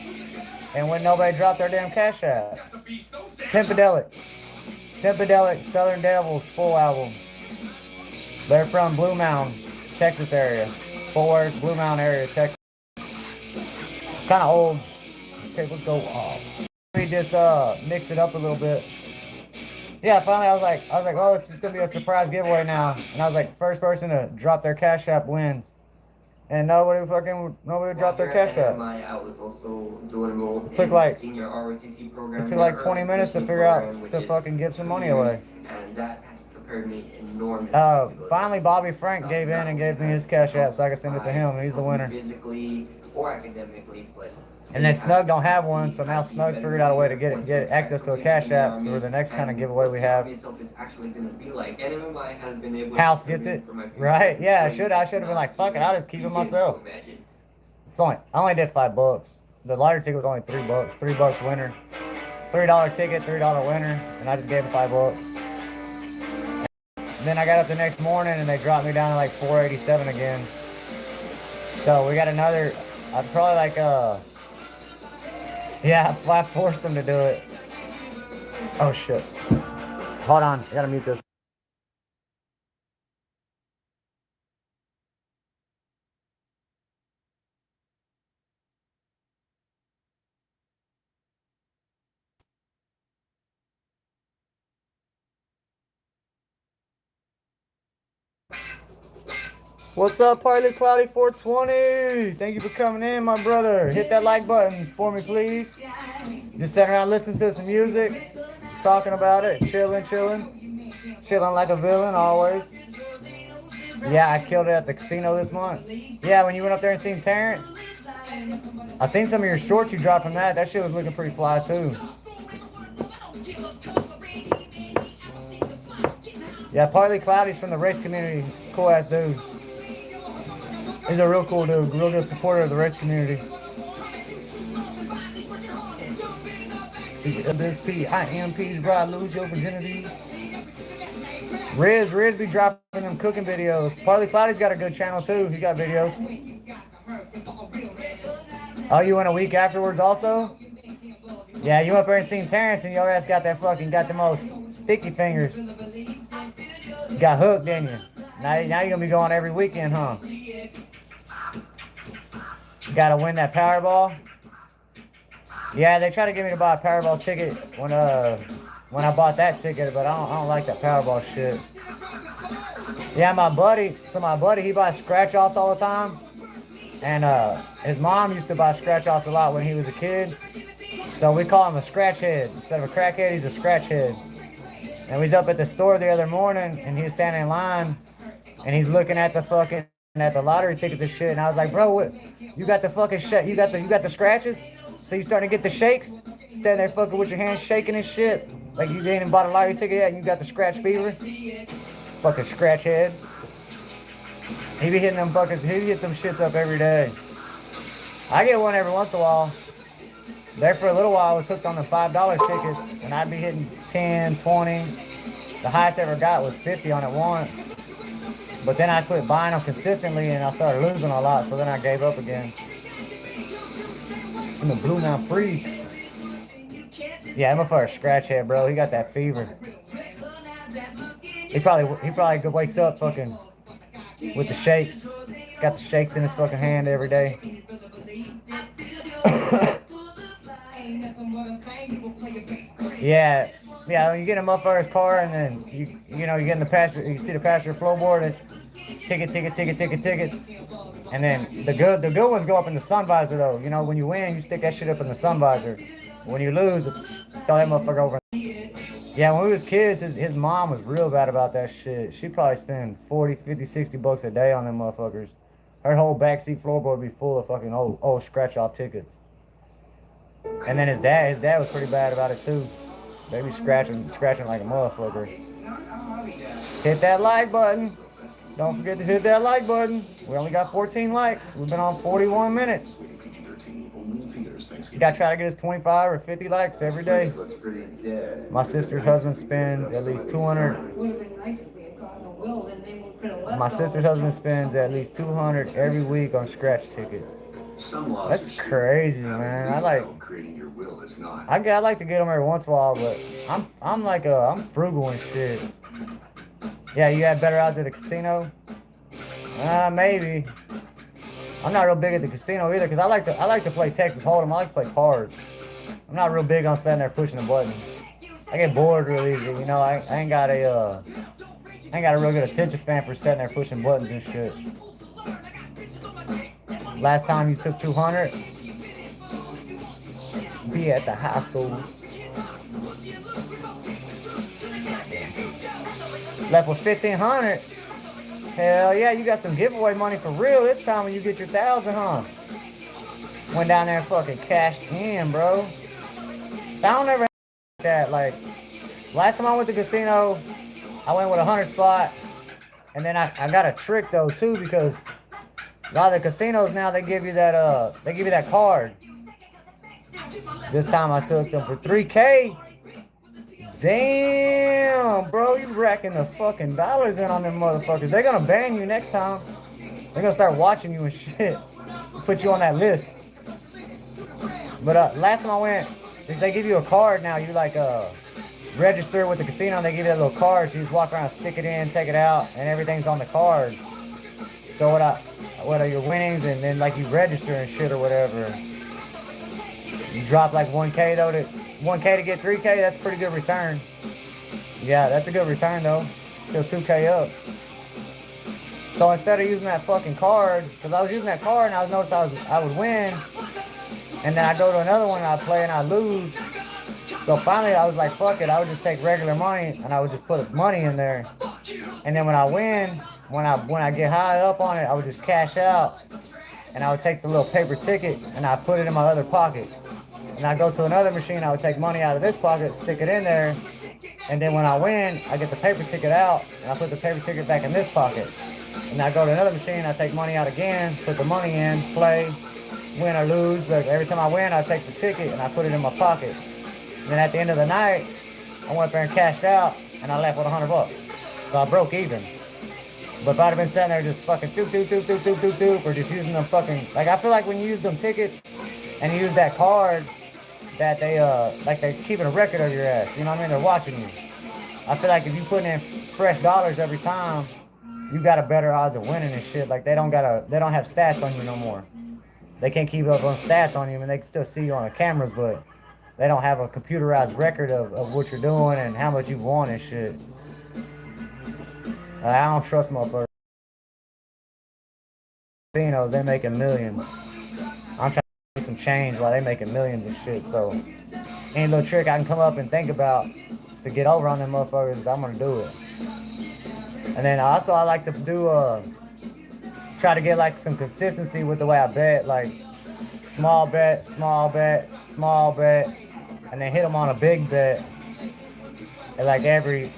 And when nobody dropped their damn cash app. Pimpedelic, Southern Devils full album. They're from Blue Mound, Texas area. Fort Worth, Blue Mound area, Texas. Kind of old. Okay, let's go off. We just mix it up a little bit. Yeah, finally I was like, oh, it's just gonna be a surprise giveaway now. And I was like, first person to drop their cash app wins. And nobody dropped their cash app. I was also doing enrolled It took in like the senior ROTC program. It took like 20 minutes to figure out to fucking give some money away. And that has prepared me enormously. Finally Bobby Frank gave in and gave me his cash app so I could send it to him, and he's the winner. Physically or academically, but and then Snug don't have one, so now Snug figured out a way to get access to a cash app for the next kind of giveaway we have. House gets it, right? Yeah, I should have been like, fuck it, I'll just keep it myself. I only did $5. The lottery ticket was only $3. $3 winner. $3 ticket, $3 winner, and I just gave him $5. And then I got up the next morning and they dropped me down to like 487 again. So we got another. I'd probably like yeah, I forced them to do it. Oh shit. Hold on, I gotta mute this. What's up, Partly Cloudy 420? Thank you for coming in, my brother. Hit that like button for me, please. Just sitting around listening to some music, talking about it, chilling like a villain always. Yeah, I killed it at the casino this month. Yeah, when you went up there and seen Terrence, I seen some of your shorts you dropped from that. That shit was looking pretty fly too. Yeah, Partly Cloudy's from the race community. Cool ass dude. He's a real cool dude, real good supporter of the race community. This PIMP's right, lose your virginity. Riz be dropping them cooking videos. Partly Cloudy's got a good channel too. He got videos. Oh, you went a week afterwards also? Yeah, you went up there and seen Terrence and your ass got the most sticky fingers. You got hooked, didn't you? Now you're gonna be going every weekend, huh? You gotta win that Powerball. Yeah, they tried to get me to buy a Powerball ticket when I bought that ticket, but I don't like that Powerball shit. Yeah, my buddy, he buys scratch offs all the time, and his mom used to buy scratch offs a lot when he was a kid. So we call him a scratch head. Instead of a crackhead, he's a scratch head. And we was up at the store the other morning, and he was standing in line, and he's looking at the lottery tickets and shit. And I was like, bro, what? You got the fucking shit? You got the scratches? So you starting to get the shakes? Standing there fucking with your hands shaking and shit, like you ain't even bought a lottery ticket yet, and you got the scratch fever? Fucking scratch head. He be hitting them buckets. He hit them shits up every day. I get one every once in a while. There for a little while, I was hooked on the $5 tickets, and I'd be hitting 10, 20, The highest I ever got was 50 on it once. But then I quit buying them consistently and I started losing a lot, so then I gave up again. And the Blue Mountain Freaks. Yeah, that motherfucker scratch head, bro. He got that fever. He probably wakes up fucking with the shakes. Got the shakes in his fucking hand every day. Yeah, when you get in a motherfucker's car and then you know you get in the passenger, you see the passenger floorboard, it's ticket. And then the good ones go up in the sun visor though. You know, when you win, you stick that shit up in the sun visor. When you lose, throw that motherfucker over. Yeah, when we was kids, his mom was real bad about that shit. She probably spend 40, 50, 60 bucks a day on them motherfuckers. Her whole backseat floorboard would be full of fucking old scratch off tickets. And then his dad was pretty bad about it too. They be scratching like a motherfucker. Hit that like button. Don't forget to hit that like button. We only got 14 likes. We've been on 41 minutes. You gotta try to get us 25 or 50 likes every day. My sister's husband spends at least 200. My sister's husband spends at least 200 every week on scratch tickets. That's crazy, man. I like to get them every once in a while, but I'm frugal and shit. Yeah, you had better odds at the casino? Maybe. I'm not real big at the casino either, because I like to play Texas Hold'em. I like to play cards. I'm not real big on sitting there pushing a button. I get bored real easy, you know. I ain't got a real good attention span for sitting there pushing buttons and shit. Last time you took 200, be at the high school. Left with 1,500. Hell yeah, you got some giveaway money for real this time when you get your 1,000, huh? Went down there and fucking cashed in, bro. I don't ever that. Like, last time I went to the casino, I went with a 100 spot. And then I got a trick though too, because a lot of the casinos now, they give you that card. This time I took them for 3K. Damn, bro, you racking the fucking dollars in on them motherfuckers. They're gonna ban you next time. They're gonna start watching you and shit. Put you on that list. But last time I went, they give you a card now. You like register with the casino, and they give you that little card. So you just walk around, stick it in, take it out, and everything's on the card. So what are your winnings, and then like you register and shit or whatever. You drop like 1K though, 1K to get 3K, that's a pretty good return. Yeah, that's a good return though. Still 2K up. So instead of using that fucking card, because I was using that card and I noticed I would win, and then I go to another one and I play and I lose. So finally I was like, fuck it, I would just take regular money and I would just put money in there. And then when I win, when I get high up on it, I would just cash out and I would take the little paper ticket and I put it in my other pocket. And I go to another machine, I would take money out of this pocket, stick it in there, and then when I win, I get the paper ticket out, and I put the paper ticket back in this pocket. And I go to another machine, I take money out again, put the money in, play, win or lose. But every time I win, I take the ticket and I put it in my pocket. And then at the end of the night, I went there and cashed out, and I left with $100. So I broke even. But if I'd have been sitting there just fucking doop, or just using them fucking, like I feel like when you use them tickets and you use that card, that they like they're keeping a record of your ass, you know what I mean? They're watching you. I feel like if you put in fresh dollars every time, you got a better odds of winning and shit. Like they don't have stats on you no more. They can't keep up on stats on you, and they can still see you on the cameras, but they don't have a computerized record of what you're doing and how much you've won and shit. I don't trust motherfuckers. They making millions. I'm trying to make some change while they making millions and shit. So any little trick I can come up and think about to get over on them motherfuckers, I'm gonna do it. And then also I like to do try to get like some consistency with the way I bet, like small bet, and then hit them on a big bet. And like every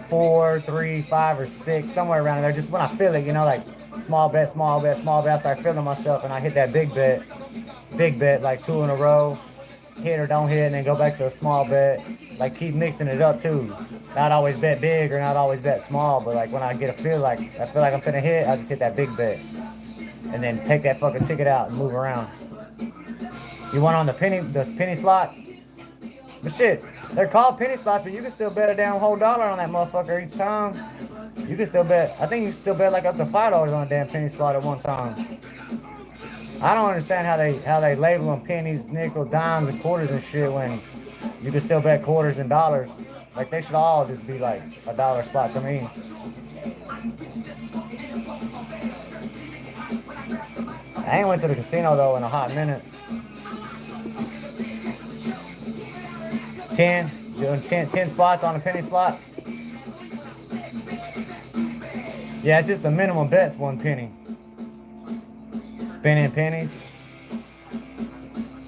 4, 3, 5, or 6, somewhere around there. Just when I feel it, you know, like small bet. I start feeling myself, and I hit that big bet, like 2 in a row, hit or don't hit, and then go back to a small bet. Like keep mixing it up too. not always bet big or not always bet small, but like when I get a feel like I'm finna hit, I just hit that big bet, and then take that fucking ticket out and move around. You want on the penny slots? But shit, they're called penny slots, but you can still bet a damn whole dollar on that motherfucker each time. You can still bet. I think you can still bet like up to $5 on a damn penny slot at one time. I don't understand how they label them pennies, nickels, dimes, and quarters and shit when you can still bet quarters and dollars. Like they should all just be like a dollar slot to me. I ain't went to the casino though in a hot minute. 10 spots on a penny slot. Yeah, it's just the minimum bet's 1 penny. Spinning pennies.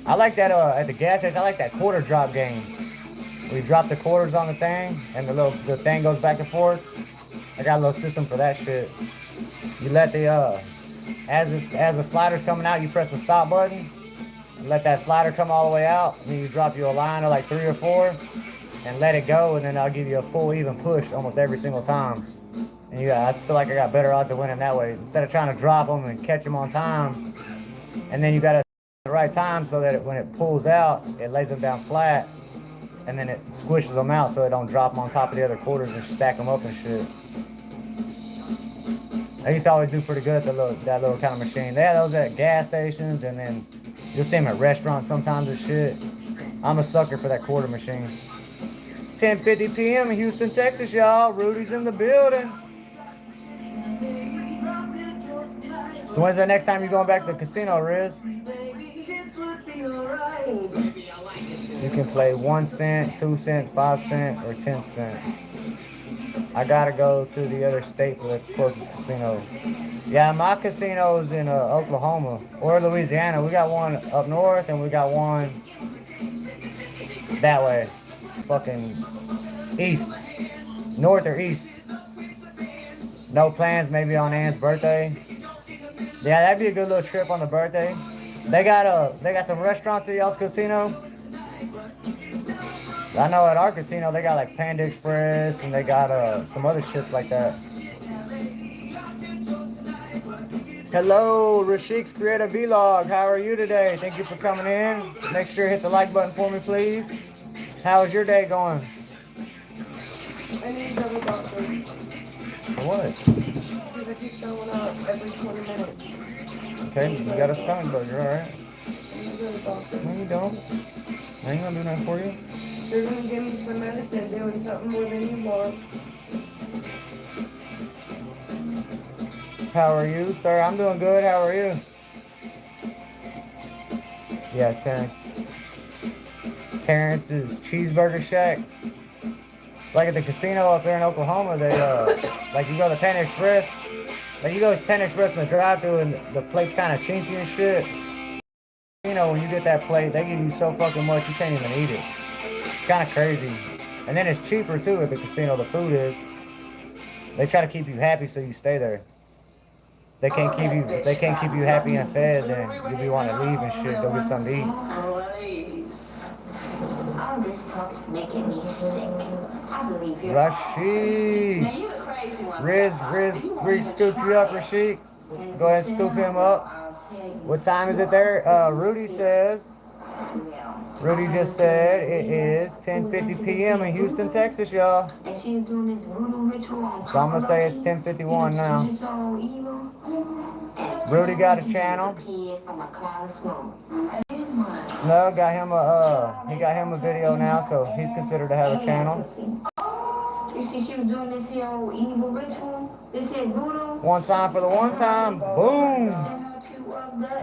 I like that at the gas station. I like that quarter drop game. Where you drop the quarters on the thing and the thing goes back and forth. I got a little system for that shit. You let the as the slider's coming out, you press the stop button. You let that slider come all the way out, and then you drop you a line of like 3 or 4 and let it go, and then I'll give you a full even push almost every single time. And I feel like I got better odds of winning that way. Instead of trying to drop them and catch them on time, and then you got to the right time so that when it pulls out, it lays them down flat, and then it squishes them out so they don't drop them on top of the other quarters and stack them up and shit. I used to always do pretty good at that little kind of machine. They had those at gas stations, and then you'll see them at restaurants sometimes and shit. I'm a sucker for that quarter machine. It's 10:50 p.m. in Houston, Texas, y'all. Rudy's in the building. So when's the next time you're going back to the casino, Riz? You can play 1 cent, 2 cents, 5 cents, or 10 cents. I gotta go to the other state for the closest casino. Yeah, my casino's in Oklahoma or Louisiana. We got one up north and we got one that way. Fucking east. North or east. No plans, maybe on Ann's birthday. Yeah, that'd be a good little trip on the birthday. They got some restaurants at y'all's casino. I know at our casino they got like Panda Express and they got some other shit like that. Hello, Rashik's Creative Vlog. How are you today? Thank you for coming in. Make sure you hit the like button for me, please. How's your day going? I need to go to the doctor. For what? Because I keep throwing up every 20 minutes. Okay, you got a stomach bug, you're alright. I need to go to the doctor. No, you don't. I ain't gonna do nothing for you. They're going to give me some medicine doing something more than you want. How are you, sir? I'm doing good. How are you? Yeah, Terrence. Terrence's Cheeseburger Shack. It's like at the casino up there in Oklahoma. They like you go to Panda Express. Like you go to Panda Express in the drive-thru and the plate's kind of chintzy and shit. You know, when you get that plate, they give you so fucking much you can't even eat it. It's kind of crazy. And then it's cheaper too at the casino, the food is. They try to keep you happy so you stay there. They can't keep you happy and fed, then you'll be wanting to leave and shit, go get something to eat. All this talk is making me sick. I believe you're Rashid. Riz scooped you up, Rashid. Go ahead and scoop him up. What time is it there? Rudy just said it is 10:50 p.m. in Houston, Texas, y'all. And she's doing this voodoo ritual on So I'm gonna say it's 10:51 now. She's so evil. Rudy got a channel. Snug got him a video now, so he's considered to have a channel. You see, she was doing this here old evil ritual. This here voodoo. One time for the one time. Boom.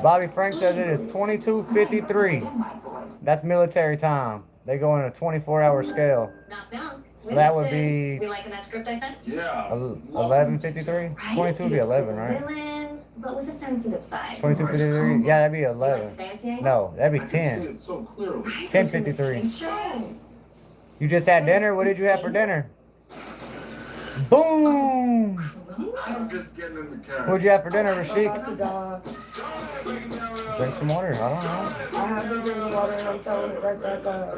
Bobby Frank says it is 22:53. That's military time. They go in a 24-hour scale. So that would be We liking that script I sent? Yeah. 11:53. 22 would be 11, right? Villain, but with a sensitive side. 22:53. Yeah, that'd be You like 11. fancy? No, that'd be I can see 10. it so clearly. 10:53. You just had dinner. What did you have for dinner? Boom. I'm just getting in the car. What'd you have for dinner, Rashid? About to die. Drink some water. I don't know. I have to drink water and I'm throwing it right back up.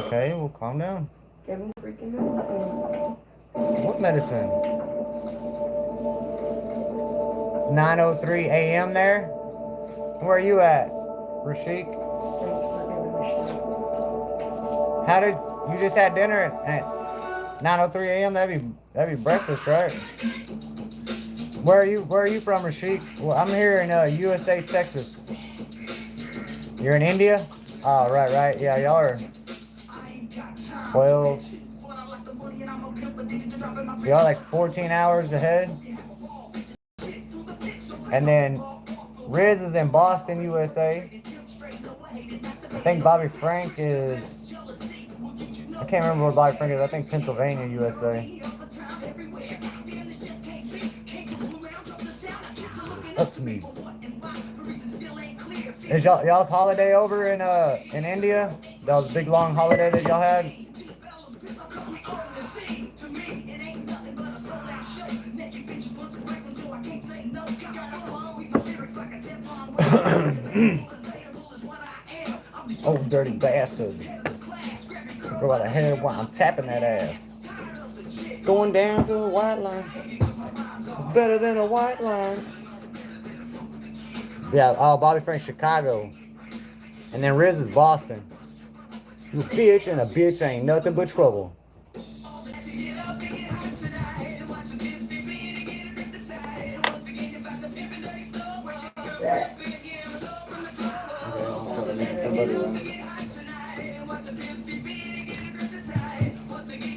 Okay, well, calm down. Give him freaking medicine. What medicine? It's 9:03 a.m. there. Where are you at, Rashik? Thanks for giving me shit. How did you just had dinner at 9:03 a.m.? That'd be breakfast, right? Where are you from, Rashik? Well, I'm here in USA, Texas. You're in India? Oh, right. Yeah, y'all are 12. So y'all like 14 hours ahead. And then Riz is in Boston, USA. I think Bobby Frank is, I can't remember where Bobby Frank is. I think Pennsylvania, USA. Up to me. Is y'all's holiday over in India? That was a big long holiday that y'all had? Oh, dirty bastard. Go out of here while I'm tapping that ass. Going down to a white line. Better than a white line. Yeah, Bobby Frank, Chicago. And then Riz is Boston. You a bitch, and a bitch ain't nothing but trouble.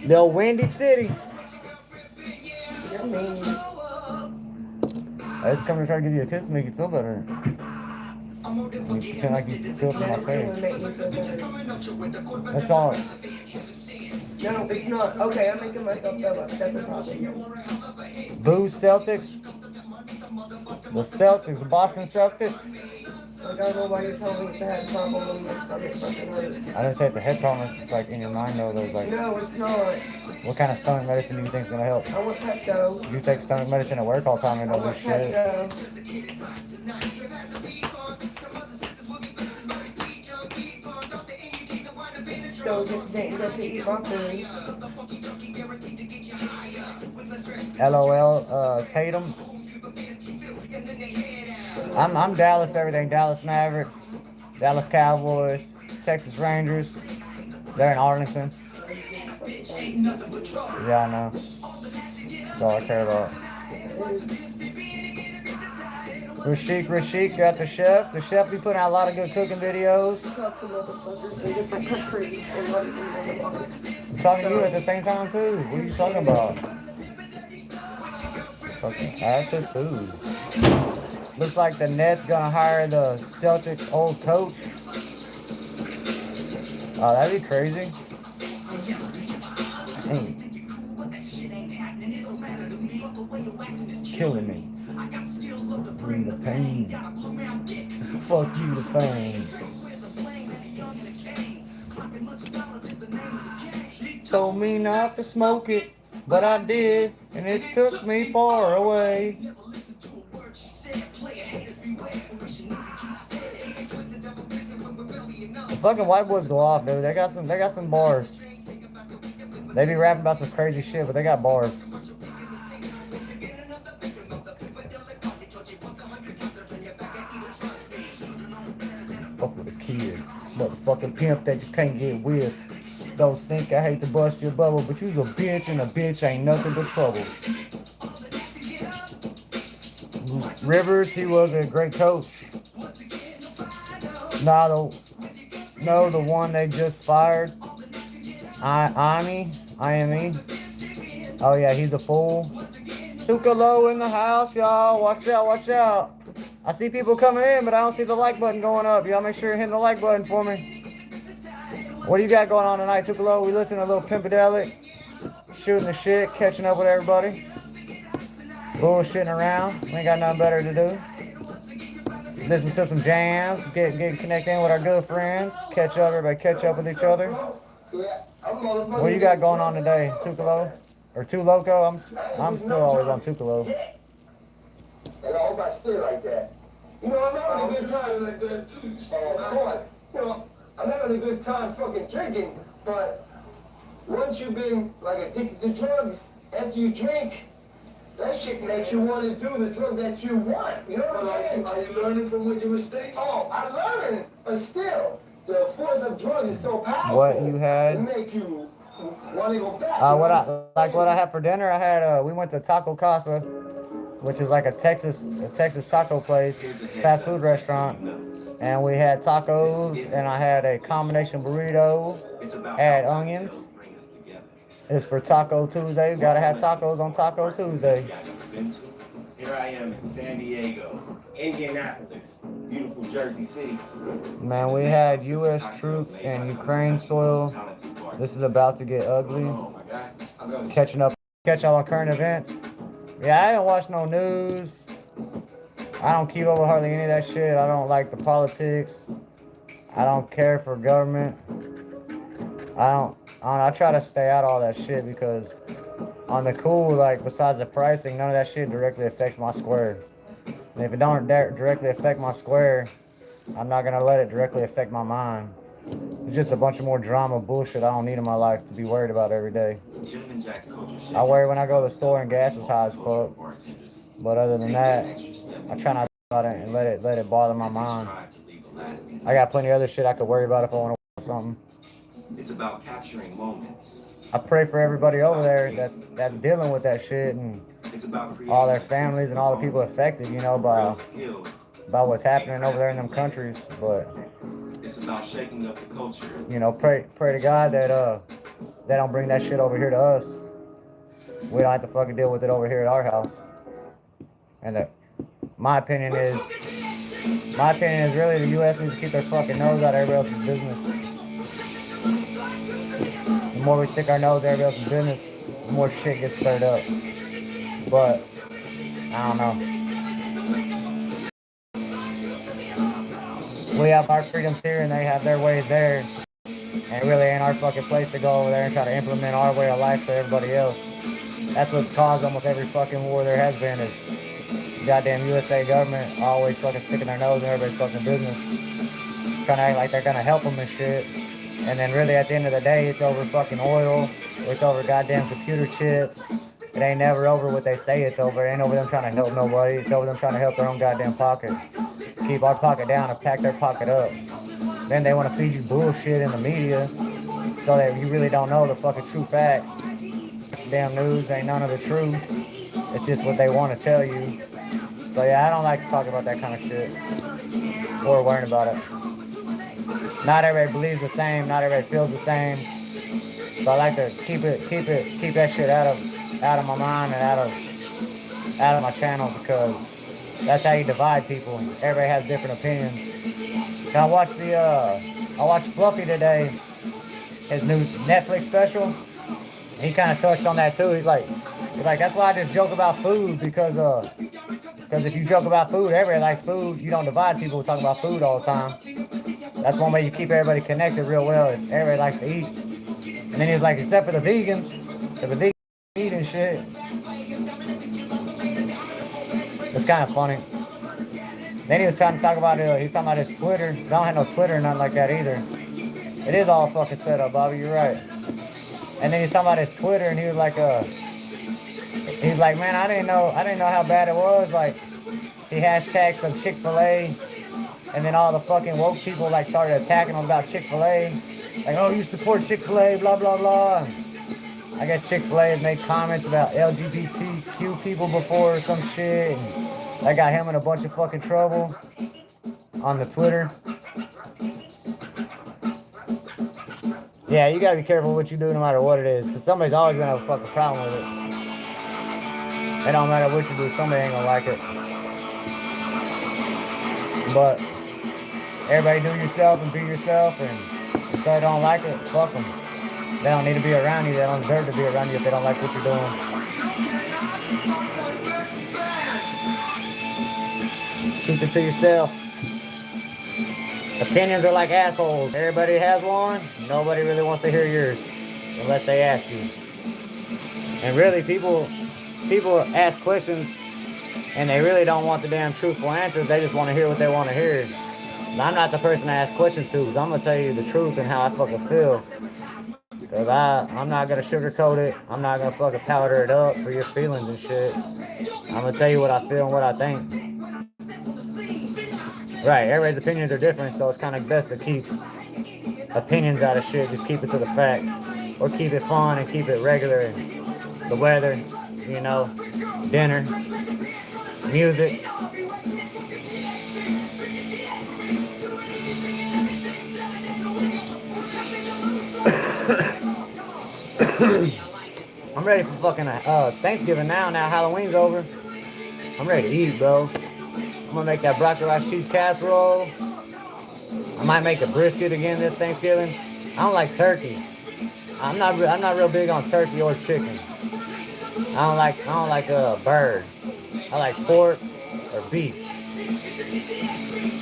The Windy City. You're mean. I just come to try to give you a kiss to make you feel better. You pretend like you feel from my Medicine face. will make me feel better. That's all. No, it's not. Okay, I'm making myself feel better. That's a problem. Boo Celtics. The Celtics, the Boston Celtics. I don't know why you're telling me it's a head problem when my stomach fucking hurts. I didn't say it's a head problem. It's like in your mind though. There's like, No, it's not. what kind of stomach medicine do you think is gonna help? I want Pepto. You take stomach medicine at work all the time and I don't want do shit. Pepto. So get to eat my food. LOL, Tatum. I'm Dallas everything. Dallas Mavericks, Dallas Cowboys, Texas Rangers. They're in Arlington. Yeah, I know. That's all I care about. Rashik, you're at the chef. The chef be putting out a lot of good cooking videos. Talk to motherfuckers in different countries and what do they want. I'm talking to you at the same time too. What are you talking about? Fucking attitude. Looks like the Nets gonna hire the Celtics old coach. Oh, that'd be crazy. Dang. Killing me. Bring the pain. Fuck you, the fame. Told me not to smoke it, but I did, and it took me far away. The fucking white boys go off, dude. They got some bars. They be rapping about some crazy shit, but they got bars. Fuck with a kid. Motherfucking pimp that you can't get with. Don't think I hate to bust your bubble, but you's a bitch and a bitch ain't nothing but trouble. Rivers, he was a great coach. No, the one they just fired. IME. Oh yeah, he's a fool. Tukalo in the house, y'all. Watch out. I see people coming in, but I don't see the like button going up. Y'all make sure you're hitting the like button for me. What do you got going on tonight, Tukalo? We listening to a little Pimpedelic, shooting the shit, catching up with everybody, bullshitting around. We ain't got nothing better to do. Listen to some jams, get connected in with our good friends, everybody catch up with each other. What you got going on today, Tukalo? Or Too Loco? I'm still always on Tukalo. And I hope I stay like that. You know, I'm having a good time like that too. Oh, of course. You know, I'm having a good time fucking drinking, but once you've been like addicted to drugs, after you drink, that shit makes you want to do the drug that you want. You know what I'm saying? Are you learning from your mistakes? Oh, I learned, but still, the force of drug is so powerful. What you had? To make you want to go back. What I had for dinner. I had we went to Taco Casa, which is like a Texas taco place, fast food restaurant, and we had tacos, and I had a combination burrito, had onions. It's for Taco Tuesday. You gotta have tacos on Taco Tuesday. Here I am in San Diego, Indianapolis, beautiful Jersey City. Man, we had U.S. troops in Ukraine soil. This is about to get ugly. Catch up on current events. Yeah, I didn't watch no news. I don't keep up with hardly any of that shit. I don't like the politics. I don't care for government. I try to stay out of all that shit because on the cool, like besides the pricing, none of that shit directly affects my square. And if it don't directly affect my square, I'm not gonna let it directly affect my mind. It's just a bunch of more drama bullshit I don't need in my life to be worried about every day. I worry when I go to the store and gas is high as fuck. But other than that, I try not to about it and let it bother my mind. I got plenty of other shit I could worry about if I want to something. It's about capturing moments. I pray for everybody over there that's dealing with that shit and all their families and all the people affected, you know, by what's happening over there in them countries. But it's about shaking up the culture. You know, pray to God that they don't bring that shit over here to us. We don't have to fucking deal with it over here at our house. And my opinion is really the U.S. needs to keep their fucking nose out of everybody else's business. The more we stick our nose in everybody else's business, the more shit gets stirred up. But, I don't know. We have our freedoms here and they have their ways there. And it really ain't our fucking place to go over there and try to implement our way of life to everybody else. That's what's caused almost every fucking war there has been is the goddamn USA government always fucking sticking their nose in everybody's fucking business. Trying to act like they're gonna help them and shit. And then really at the end of the day, it's over fucking oil. It's over goddamn computer chips. It ain't never over what they say it's over. It ain't over them trying to help nobody. It's over them trying to help their own goddamn pocket. Keep our pocket down and pack their pocket up. Then they want to feed you bullshit in the media so that you really don't know the fucking true facts. Damn news ain't none of the truth. It's just what they want to tell you. So yeah, I don't like to talk about that kind of shit or worrying about it. Not everybody believes the same. Not everybody feels the same. So I like to keep that shit out of my mind and out of my channel because that's how you divide people. Everybody has different opinions. And I watched Fluffy today, his new Netflix special. He kind of touched on that too. He's like, that's why I just joke about food because if you joke about food, everybody likes food. You don't divide people who talk about food all the time. That's one way you keep everybody connected real well is everybody likes to eat. And then he was like, except for the vegans, because the vegans eat and shit. It's kind of funny. Then he was trying to talk about his Twitter. I don't have no Twitter or nothing like that either. It is all fucking set up, Bobby. You're right. And then he's talking about his Twitter, and he was like, man, I didn't know how bad it was. Like, he hashtagged some Chick-fil-A, and then all the fucking woke people like started attacking him about Chick-fil-A. Like, oh, you support Chick-fil-A, blah blah blah. And I guess Chick-fil-A has made comments about LGBTQ people before or some shit. And that got him in a bunch of fucking trouble on the Twitter. Yeah, you gotta be careful what you do no matter what it is, because somebody's always gonna have a fucking problem with it. It don't matter what you do, somebody ain't gonna like it. But everybody do yourself and be yourself, and if they don't like it, fuck them. They don't need to be around you. They don't deserve to be around you if they don't like what you're doing. Keep it to yourself. Opinions are like assholes. Everybody has one. Nobody really wants to hear yours unless they ask you. And really, people ask questions and they really don't want the damn truthful answers. They just want to hear what they want to hear. And I'm not the person to ask questions to, because I'm going to tell you the truth and how I fucking feel. Cause I'm not gonna sugarcoat it. I'm not gonna fucking powder it up for your feelings and shit. I'm gonna tell you what I feel and what I think. Right, everybody's opinions are different, so it's kind of best to keep opinions out of shit. Just keep it to the facts. Or keep it fun and keep it regular. And the weather, you know, dinner, music. I'm ready for fucking Thanksgiving now. Now Halloween's over. I'm ready to eat, bro. I'm gonna make that broccoli rice cheese casserole. I might make a brisket again this Thanksgiving. I don't like turkey. I'm not real big on turkey or chicken. I don't like a bird. I like pork or beef.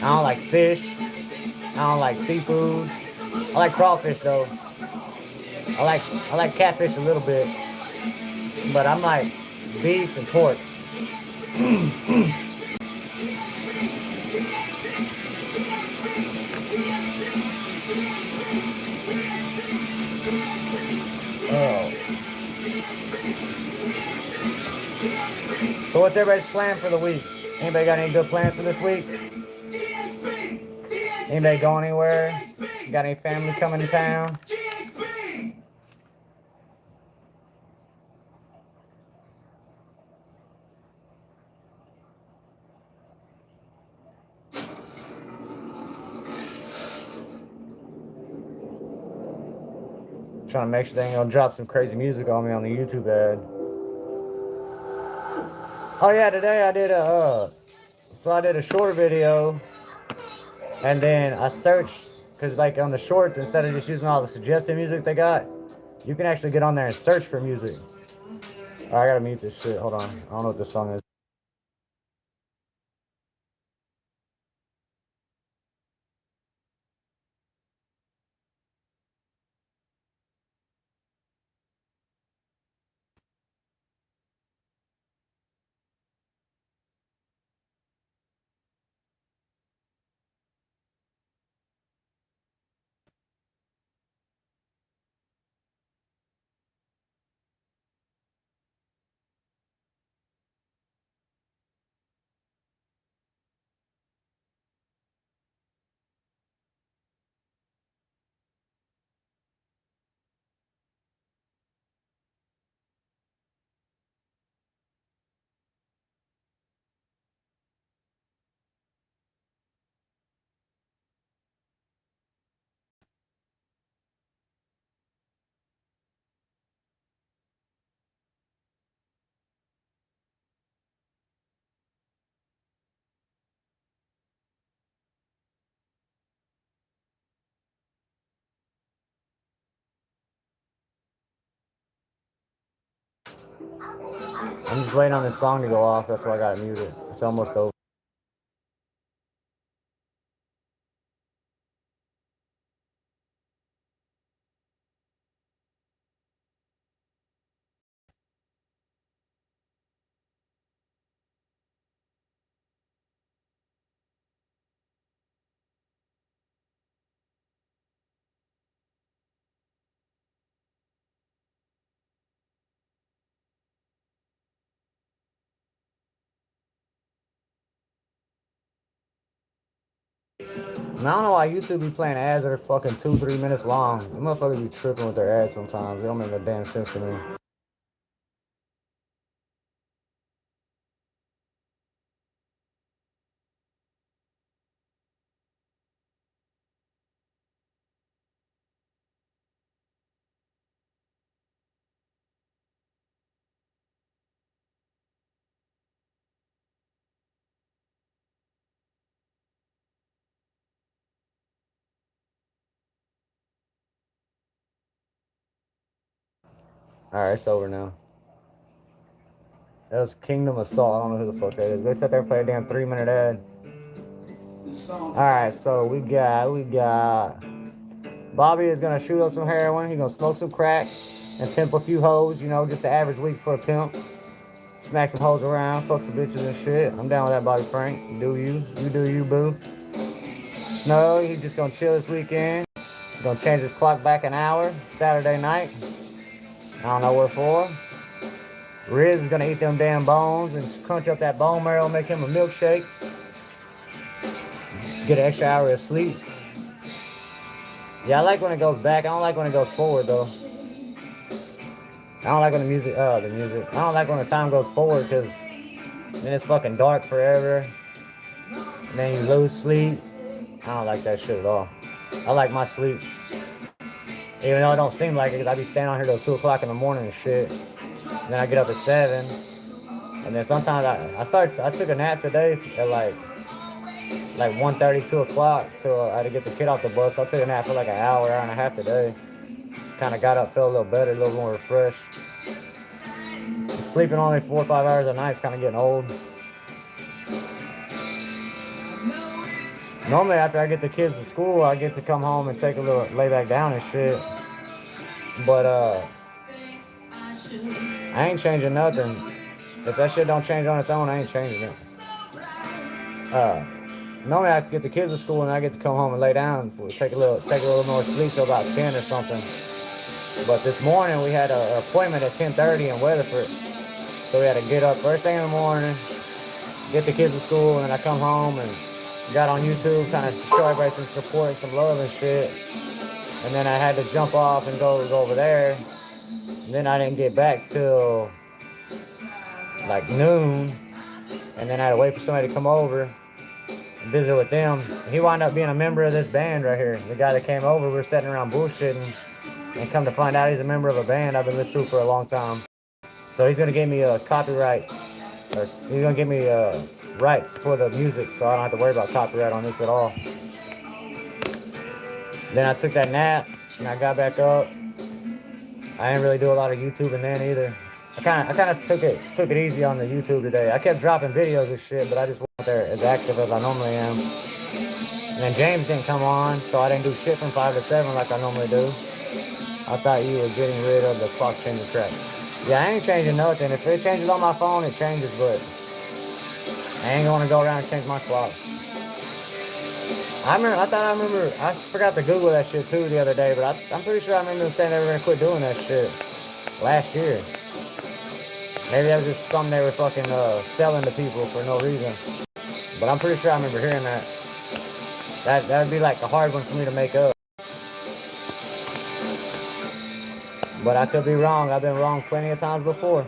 I don't like fish. I don't like seafood. I like crawfish though. I like catfish a little bit, but I'm like beef and pork. Oh. So what's everybody's plan for the week? Anybody got any good plans for this week? Anybody going anywhere? Got any family coming to town? Trying to make sure they ain't gonna drop some crazy music on me on the YouTube ad. Oh yeah, today I did a short video, and then I searched, cause like on the shorts, instead of just using all the suggested music they got, you can actually get on there and search for music. Oh, I gotta mute this shit. Hold on, I don't know what this song is. I'm just waiting on this song to go off. That's why I gotta mute it. It's almost over. And I don't know why YouTube be playing ads that are fucking 2-3 minutes long. The motherfuckers be tripping with their ads sometimes. They don't make no damn sense to me. Alright, it's over now. That was Kingdom Assault. I don't know who the fuck that is. They sat there and played a damn 3-minute ad. Alright, so we got Bobby is gonna shoot up some heroin. He's gonna smoke some crack and pimp a few hoes, you know, just the average week for a pimp. Smack some hoes around, fuck some bitches and shit. I'm down with that, Bobby Frank. Do you do you, boo. No, he's just gonna chill this weekend. Gonna change this clock back an hour, Saturday night. I don't know what for. Riz is gonna eat them damn bones and crunch up that bone marrow, make him a milkshake. Get an extra hour of sleep. Yeah, I like when it goes back. I don't like when it goes forward though. I don't like when the music. I don't like when the time goes forward because then it's fucking dark forever. And then you lose sleep. I don't like that shit at all. I like my sleep. Even though it don't seem like it, because I be staying on here till 2 o'clock in the morning and shit. And then I get up at 7. And then sometimes I took a nap today at like 1:30, 2 o'clock till I had to get the kid off the bus. So I took a nap for like an hour and a half today. Kind of got up, felt a little better, a little more refreshed. Sleeping only 4 or 5 hours a night is kind of getting old. Normally after I get the kids to school, I get to come home and take a little lay back down and shit. But I ain't changing nothing. If that shit don't change on its own, I ain't changing it. Normally I have to get the kids to school and I get to come home and lay down, take a little more sleep till about 10 or something. But this morning we had an appointment at 10:30 in Weatherford, so we had to get up first thing in the morning, get the kids to school, and then I come home and got on YouTube, kind of show everybody some support and some love and shit. And then I had to jump off and go over there. And then I didn't get back till like noon. And then I had to wait for somebody to come over and visit with them. He wound up being a member of this band right here. The guy that came over, we were sitting around bullshitting. And come to find out he's a member of a band I've been listening to for a long time. So he's going to give me a copyright. Or he's going to give me rights for the music, so I don't have to worry about copyright on this at all. Then I took that nap and I got back up. I didn't really do a lot of YouTubing then either. I kind of took it easy on the YouTube today. I kept dropping videos and shit, but I just wasn't there as active as I normally am. And then James didn't come on, so I didn't do shit from 5 to 7 like I normally do. I thought you were getting rid of the clock changer crap. Yeah, I ain't changing nothing. If it changes on my phone, it changes, but I ain't gonna go around and change my clock. I forgot to Google that shit too the other day, but I'm pretty sure I remember them saying they were gonna quit doing that shit last year. Maybe that was just something they were fucking selling to people for no reason. But I'm pretty sure I remember hearing that. That'd be like a hard one for me to make up. But I could be wrong. I've been wrong plenty of times before.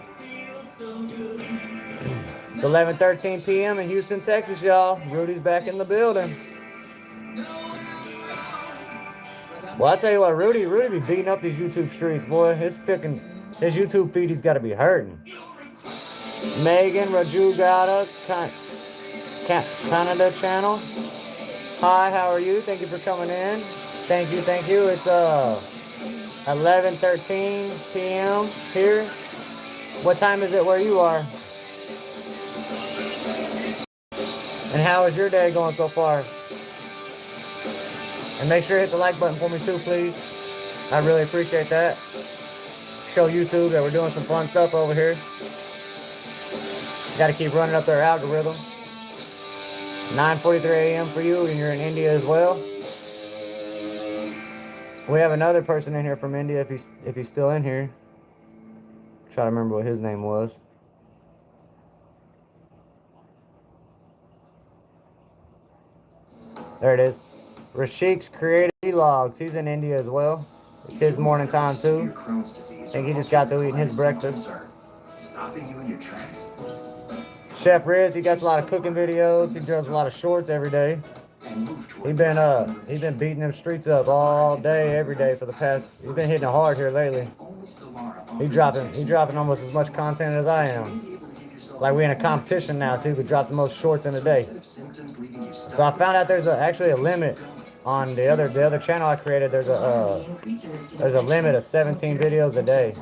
It's 11:13 p.m. in Houston, Texas, y'all. Rudy's back in the building. Well, I tell you what, Rudy be beating up these YouTube streets, boy. His YouTube feed, he's got to be hurting. Megan Rajugata, Canada channel. Hi, how are you? Thank you for coming in. Thank you. It's 11:13 p.m. here. What time is it where you are? And how is your day going so far? And make sure to hit the like button for me too, please. I really appreciate that. Show YouTube that we're doing some fun stuff over here. Got to keep running up their algorithm. 9:43 a.m. for you, and you're in India as well. We have another person in here from India, if he's still in here. Try to remember what his name was. There it is. Rashik's Creative Vlogs. He's in India as well. It's his morning time too. I think he just got through eating his breakfast. Stopping you in your tracks. Chef Riz, he does a lot of cooking videos. He does a lot of shorts every day. He's been beating them streets up all day, every day for the past. He's been hitting it hard here lately. He's dropping almost as much content as I am. Like we in a competition now, see who could drop the most shorts in a day. So I found out there's actually a limit on the other channel I created. There's a limit of 17 videos a day.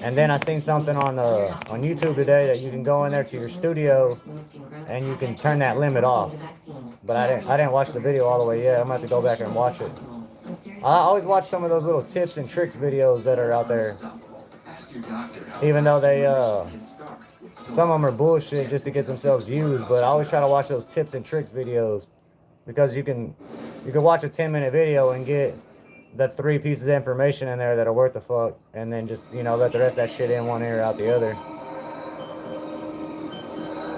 And then I seen something on YouTube today that you can go in there to your studio and you can turn that limit off. But I didn't watch the video all the way yet. I'm gonna have to go back and watch it. I always watch some of those little tips and tricks videos that are out there. Even though they some of them are bullshit just to get themselves views, but I always try to watch those tips and tricks videos because you can You could watch a 10-minute video and get the 3 pieces of information in there that are worth the fuck, and then just, you know, let the rest of that shit in one ear, out the other.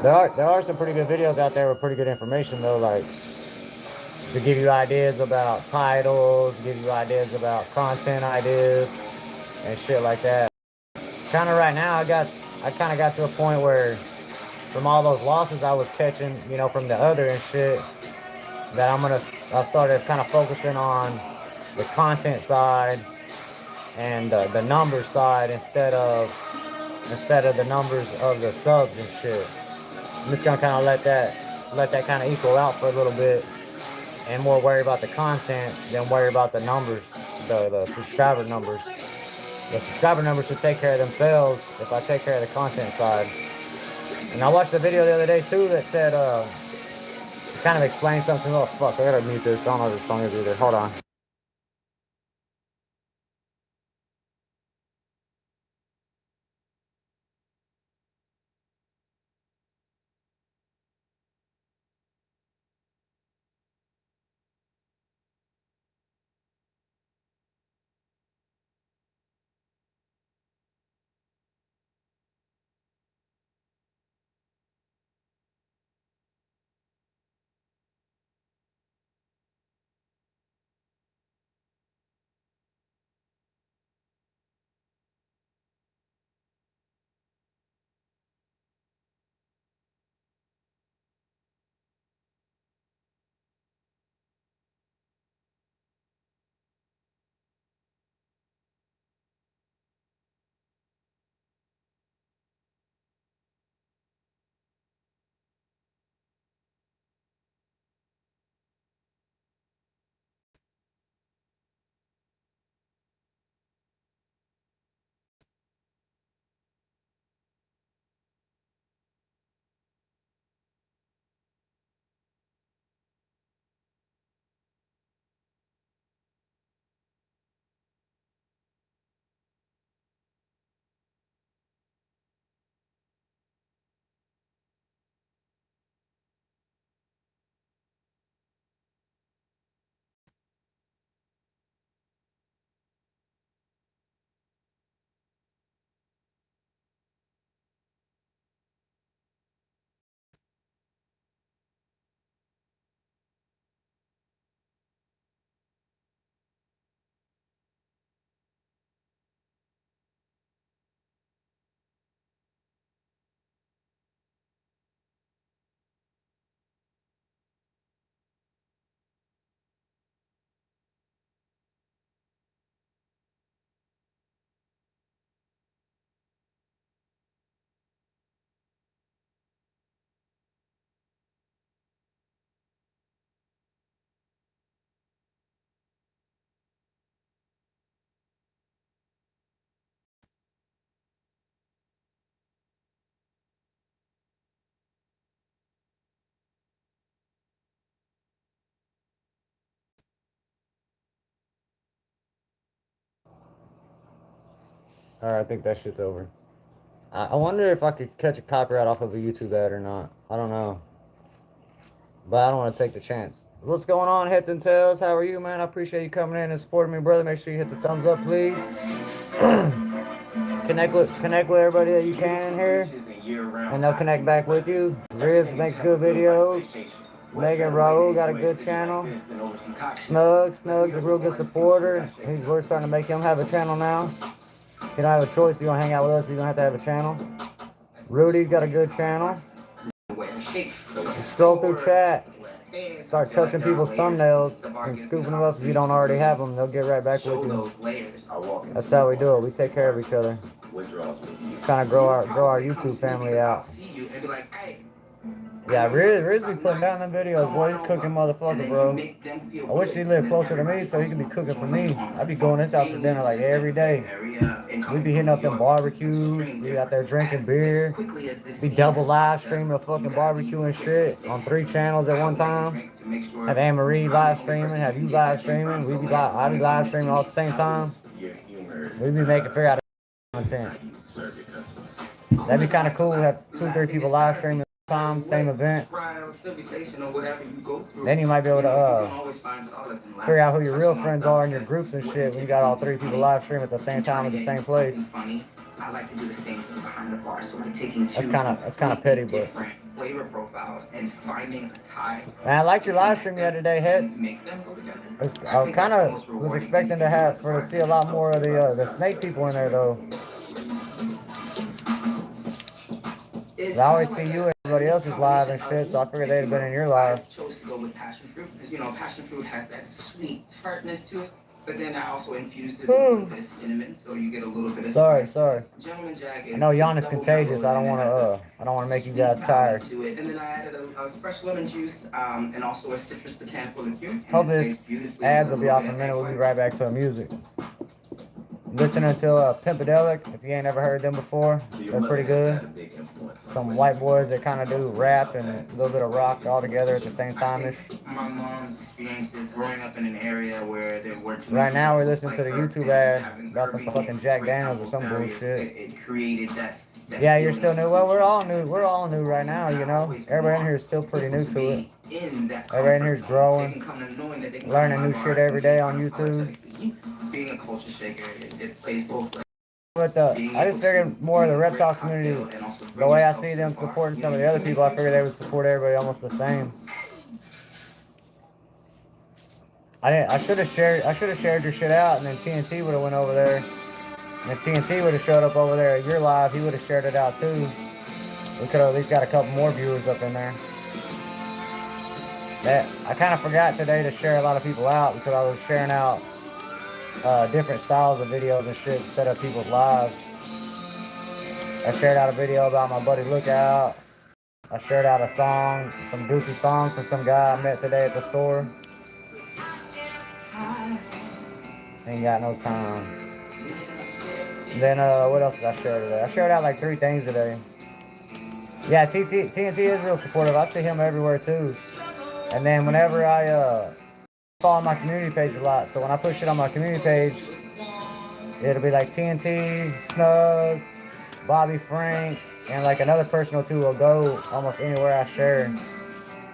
There are some pretty good videos out there with pretty good information though, like to give you ideas about titles, give you ideas about content ideas and shit like that. Kind of right now, I kind of got to a point where from all those losses I was catching, you know, from the other and shit, that I started kind of focusing on the content side and the numbers side instead of the numbers of the subs and shit. I'm just gonna kind of let that kind of equal out for a little bit, and more worry about the content than worry about the numbers, the subscriber numbers. The subscriber numbers should take care of themselves if I take care of the content side. And I watched a video the other day too that said, kind of explained something. Oh fuck, I gotta mute this. I don't know what this song is either. Hold on. Alright, I think that shit's over. I wonder if I could catch a copyright off of a YouTube ad or not. I don't know. But I don't want to take the chance. What's going on, Heads and Tails? How are you, man? I appreciate you coming in and supporting me, brother. Make sure you hit the thumbs up, please. connect with everybody that you can in here, and they'll connect back with you. Riz makes good videos. Megan Raul got a good channel. Snug's a real good supporter. We're starting to make him have a channel now. You don't have a choice. You don't hang out with us. You don't have to have a channel. Rudy's got a good channel. Just scroll through chat. Start touching people's thumbnails and scooping them up if you don't already have them. They'll get right back with you. That's how we do it. We take care of each other. Kind of grow our YouTube family out. Yeah, Riz be putting down them videos, boy. He's cooking motherfucker, bro. I wish he lived closer to me so he could be cooking for me. I'd be going to his house for dinner like every day. We'd be hitting up them barbecues. We out there drinking beer. We double live streaming the fucking barbecue and shit on 3 channels at one time. Have Anne Marie live streaming, have you live streaming. I be live streaming all at the same time. We be making figure out content. That'd be kind of cool. Have 2 or 3 people live streaming time, same event. trial, tribulation, or whatever you go through, Then you might be able to you can always find solace in life. figure out who your real Touching friends myself are in your groups and shit when you got all 3 people live stream at the same time at the same place. Funny. I like to do the same thing behind the bar, so I'm taking That's kind of petty, but. different flavor profiles and finding a tie. Man, I liked your live stream the other day, Heads. Make them go together. I kind of was expecting to see a lot more of the snake people in there though. I always see you and everybody else's live and shit, so I figured they'd have been in your live. I chose to go with passion fruit because passion fruit has that sweet tartness to it. But then I also infused it with a little bit of cinnamon, so you get a little bit of Sorry. Gentleman Jack is I know Jan is double contagious. I don't mellow want to make you and guys has a tired. to it. And then I added a fresh lemon juice and also a citrus botanical liqueur. and Hope it this tastes beautifully ads with will be a off little in a bit minute. of We'll be egg right back to the music. Listening to Pimpedelic. If you ain't ever heard them before, they're pretty good. Some white boys that kind of do rap and a little bit of rock all together at the same time-ish. My mom's experiences growing up in an area where there were Right now we're listening to the YouTube ad about some fucking Jack Daniels or some bullshit. It created that Yeah, you're still new. Well, we're all new. We're all new right now, you know. Everybody in here is still pretty new to it. Everybody in here is growing, learning new shit every day on YouTube. Being a culture shaker, it plays both. But I just figured more of the reptile community, the way I see them supporting some of the other people, I figured they would support everybody almost the same. I should have shared your shit out, and then TNT would have went over there. And if TNT would have showed up over there at your live, he would have shared it out too. We could have at least got a couple more viewers up in there. I kind of forgot today to share a lot of people out because I was sharing out different styles of videos and shit instead of people's lives. I shared out a video about my buddy Lookout. I shared out a song, some goofy songs from some guy I met today at the store. Ain't got no time. And then what else did I share today? I shared out like 3 things today. Yeah, TNT is real supportive. I see him everywhere too. And then whenever I follow my community page a lot, so when I push it on my community page, it'll be like TNT, Snug, Bobby Frank, and like another person or two will go almost anywhere I share.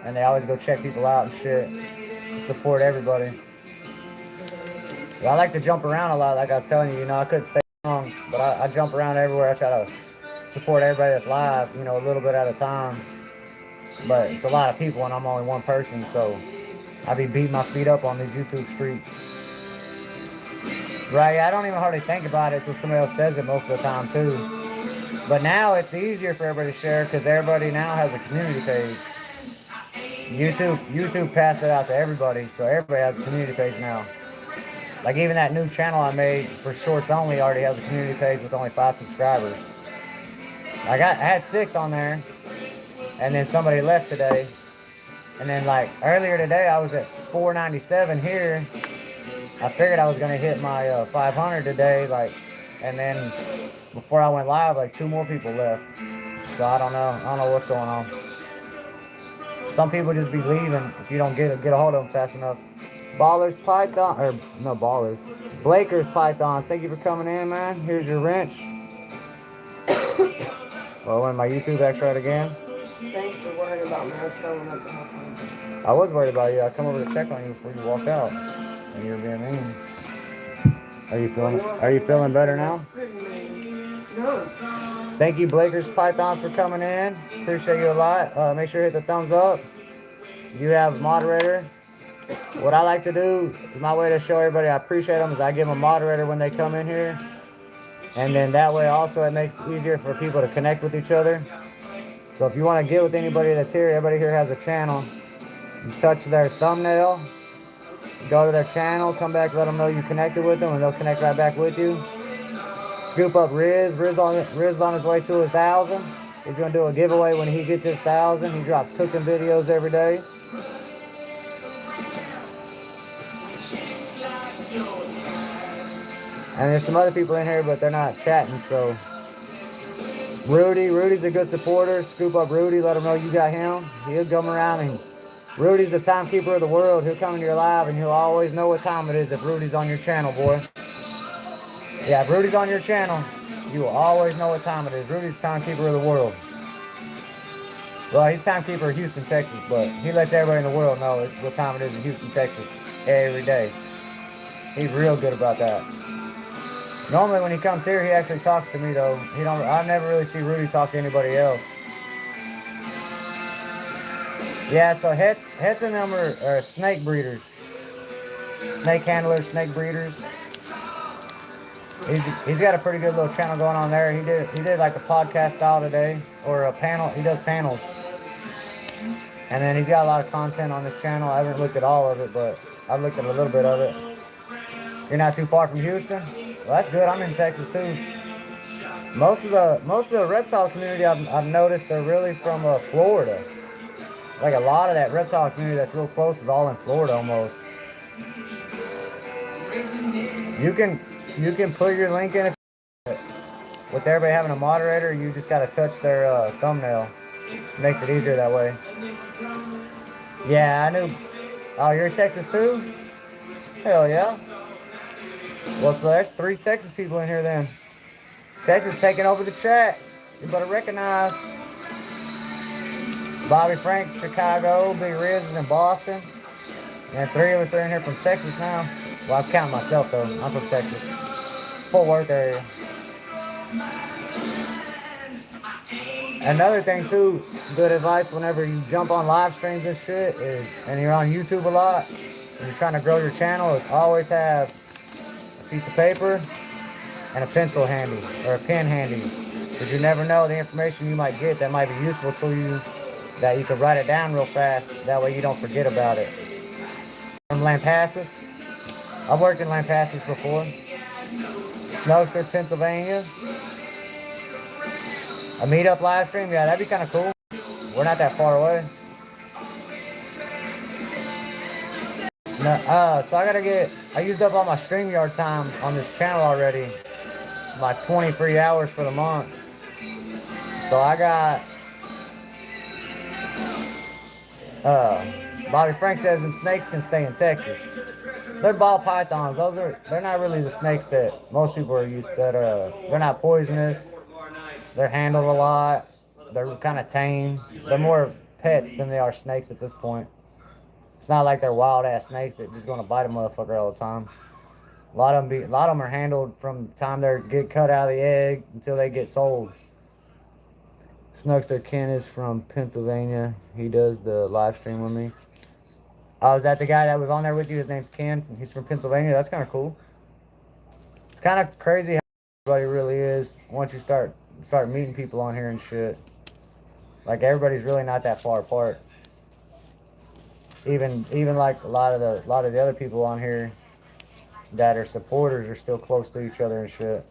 And they always go check people out and shit to support everybody. I like to jump around a lot, like I was telling you, I couldn't stay long, but I jump around everywhere. I try to support everybody that's live, a little bit at a time. But it's a lot of people and I'm only one person, so I be beating my feet up on these YouTube streets. Right, I don't even hardly think about it until somebody else says it most of the time too. But now it's easier for everybody to share because everybody now has a community page. YouTube passed it out to everybody, so everybody has a community page now. Like even that new channel I made for shorts only already has a community page with only 5 subscribers. I had 6 on there, and then somebody left today. And then like earlier today I was at 497 here. I figured I was gonna hit my 500 today, and then before I went live, 2 more people left. So I don't know what's going on. Some people just be leaving if you don't get a hold of them fast enough. Ballers Python, or no Ballers, Blakers Pythons. Thank you for coming in, man. Here's your wrench. Well, when my YouTube extra again. Thanks for worrying about me. I was showing up the whole time. I was worried about you. I come over to check on you before you walked out, and you're being mean. Are you feeling better now? No. Thank you, Blakers Pythons, for coming in. Appreciate you a lot. Make sure you hit the thumbs up. You have a moderator. What I like to do, my way to show everybody I appreciate them, is I give them a moderator when they come in here. And then that way also it makes it easier for people to connect with each other. So if you want to get with anybody that's here, everybody here has a channel. You touch their thumbnail, go to their channel, come back, let them know you connected with them, and they'll connect right back with you. Scoop up Riz. Riz on his way to 1,000. He's going to do a giveaway when he gets his 1,000. He drops cooking videos every day. And there's some other people in here, but they're not chatting, so. Rudy's a good supporter. Scoop up Rudy, let him know you got him. He'll come around, and Rudy's the timekeeper of the world. He'll come into your live, and he'll always know what time it is if Rudy's on your channel, boy. Yeah, if Rudy's on your channel, you will always know what time it is. Rudy's the timekeeper of the world. Well, he's timekeeper in Houston, Texas, but he lets everybody in the world know what time it is in Houston, Texas every day. He's real good about that. Normally when he comes here, he actually talks to me though. I never really see Rudy talk to anybody else. Yeah, so Hetz and them are snake breeders. Snake handlers, snake breeders. He's got a pretty good little channel going on there. He did like a podcast style today, or a panel. He does panels. And then he's got a lot of content on this channel. I haven't looked at all of it, but I've looked at a little bit of it. You're not too far from Houston? Well, that's good. I'm in Texas too. Most of the reptile community I've noticed they're really from Florida. Like a lot of that reptile community that's real close is all in Florida almost. You can put your link in with everybody having a moderator. You just gotta touch their thumbnail. Makes it easier that way. Yeah, I knew. Oh, you're in Texas too? Hell yeah. Well, so there's 3 Texas people in here then. Texas taking over the chat. You better recognize. Bobby Franks, Chicago. Big Riz is in Boston. And 3 of us are in here from Texas now. Well, I'm counting myself though. I'm from Texas. Fort Worth area. Another thing too, good advice whenever you jump on live streams and shit is, and you're on YouTube a lot, and you're trying to grow your channel, is always have a piece of paper and a pencil handy, or a pen handy. Because you never know the information you might get that might be useful to you, that you can write it down real fast, that way you don't forget about it. From Lampasas. I've worked in Lampasas before. Snowster, Pennsylvania. A meetup live stream, yeah, that'd be kind of cool. We're not that far away. No, so I used up all my StreamYard time on this channel already. My 23 hours for the month. So I got, Bobby Frank says them snakes can stay in Texas. They're ball pythons. They're not really the snakes that most people are used to. They're not poisonous. They're handled a lot. They're kind of tame. They're more pets than they are snakes at this point. It's not like they're wild ass snakes that just gonna bite a motherfucker all the time. A lot of them are handled from the time they get cut out of the egg until they get sold. Snuckster Ken is from Pennsylvania. He does the live stream with me. Oh, is that the guy that was on there with you? His name's Ken. He's from Pennsylvania. That's kind of cool. It's kind of crazy how everybody really is once you start meeting people on here and shit. Like everybody's really not that far apart. Even like a lot of the other people on here that are supporters are still close to each other and shit.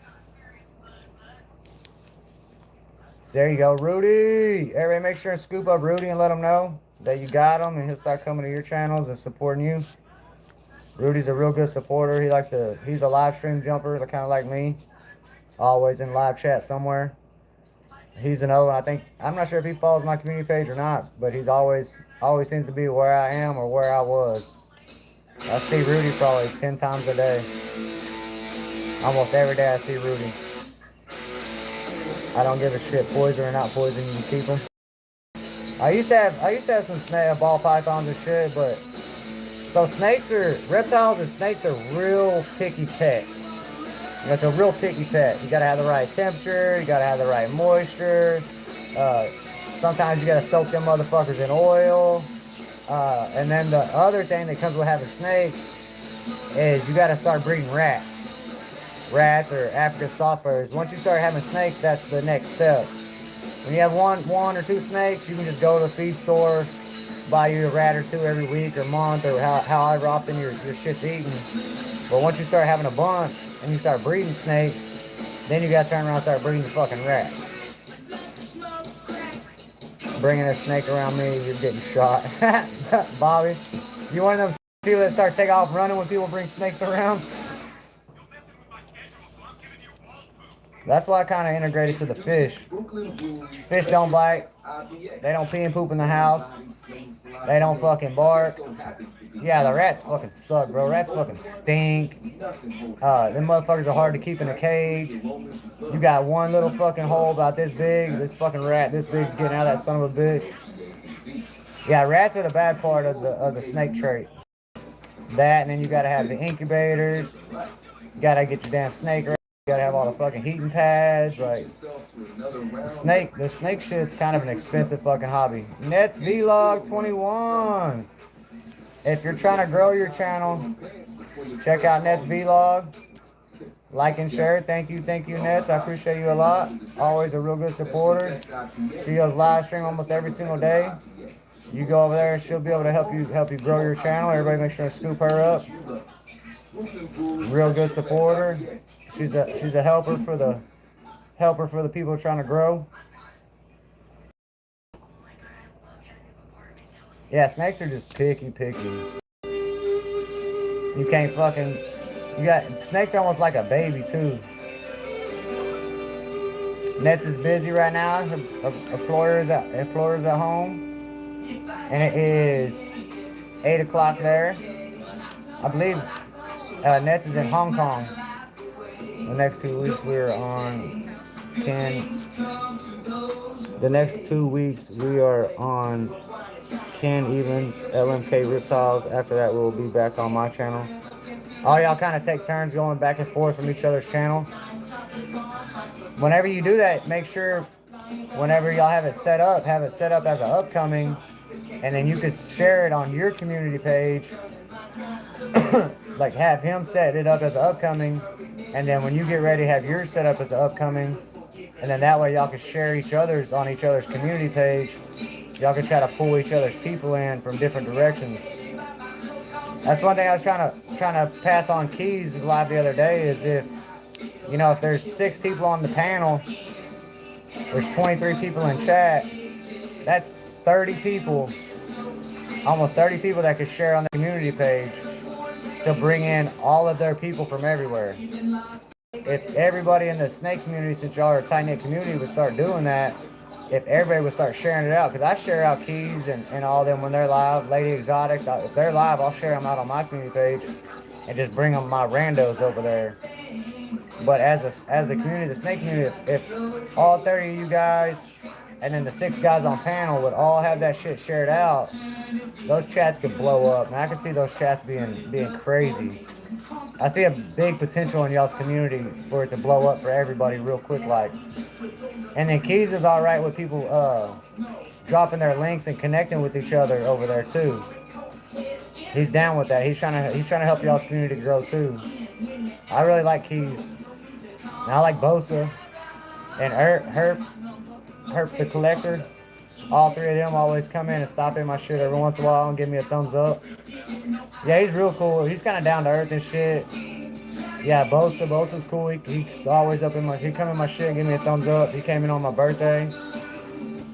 So there you go, Rudy. Everybody make sure and scoop up Rudy and let him know that you got him, and he'll start coming to your channels and supporting you. Rudy's a real good supporter. He's a live stream jumper, kind of like me. Always in live chat somewhere. He's an O, and I'm not sure if he follows my community page or not, but he's always seems to be where I am or where I was. I see Rudy probably 10 times a day. Almost every day I see Rudy. I don't give a shit, poison or not poison, you can keep them. I used to have some ball pythons and shit, but so reptiles and snakes are real picky pets. It's a real picky pet. You gotta have the right temperature, you gotta have the right moisture. Sometimes you gotta soak them motherfuckers in oil. And then the other thing that comes with having snakes is you gotta start breeding rats. Rats or African soft furs. Once you start having snakes, that's the next step. When you have one or two snakes, you can just go to the feed store, buy you a rat or two every week or month, or however often your shit's eaten. But once you start having a bunch and you start breeding snakes, then you gotta turn around and start breeding the fucking rats. Bringing a snake around me, you're getting shot. Bobby, you one of them people that start taking off running when people bring snakes around? That's why I kind of integrated to the fish. Fish don't bite. They don't pee and poop in the house. They don't fucking bark. Yeah, the rats fucking suck, bro. Rats fucking stink. Them motherfuckers are hard to keep in a cage. You got one little fucking hole about this big. This fucking rat this big's getting out of that son of a bitch. Yeah, rats are the bad part of the snake trait. That, and then you gotta have the incubators. You gotta get your damn snake right. You gotta have all the fucking heating pads. Like, the snake shit's kind of an expensive fucking hobby. Nets Vlog 21. If you're trying to grow your channel, check out Nets Vlog. Like and share. Thank you, Nets. I appreciate you a lot. Always a real good supporter. She does live stream almost every single day. You go over there and she'll be able to help you grow your channel. Everybody make sure to scoop her up. Real good supporter. She's a helper for the people trying to grow. Yeah, snakes are just picky. You can't fucking. Snakes are almost like a baby too. Nets is busy right now. Florida's at home, and it is 8 o'clock there. I believe Nets is in Hong Kong. The next 2 weeks we're on The next 2 weeks we are on Ken Evans, LMK Reptiles. After that we'll be back on my channel. All y'all kind of take turns going back and forth from each other's channel. Whenever you do that, make sure whenever y'all have it set up as an upcoming, and then you can share it on your community page. Like have him set it up as an upcoming, and then when you get ready, have yours set up as an upcoming, and then that way y'all can share each other's on each other's community page. Y'all can try to pull each other's people in from different directions. That's one thing I was trying to pass on Keys live the other day is if there's 6 people on the panel, there's 23 people in chat, that's 30 people, almost 30 people that could share on the community page to bring in all of their people from everywhere. If everybody in the snake community, since y'all are a tight-knit community, would start doing that, if everybody would start sharing it out, because I share out Keys and all them when they're live, Lady Exotics, if they're live, I'll share them out on my community page and just bring them my randos over there. But as the community, the snake community, if all 30 of you guys and then the 6 guys on panel would all have that shit shared out, those chats could blow up. And I can see those chats being crazy. I see a big potential in y'all's community for it to blow up for everybody real quick like. And then Keys is all right with people dropping their links and connecting with each other over there too. He's down with that. He's trying to help y'all's community grow too. I really like Keys. And I like Bosa and Herp the Collector. All 3 of them always come in and stop in my shit every once in a while and give me a thumbs up. Yeah, he's real cool. He's kind of down to earth and shit. Yeah, Bosa's cool. He's always up in he come in my shit and give me a thumbs up. He came in on my birthday.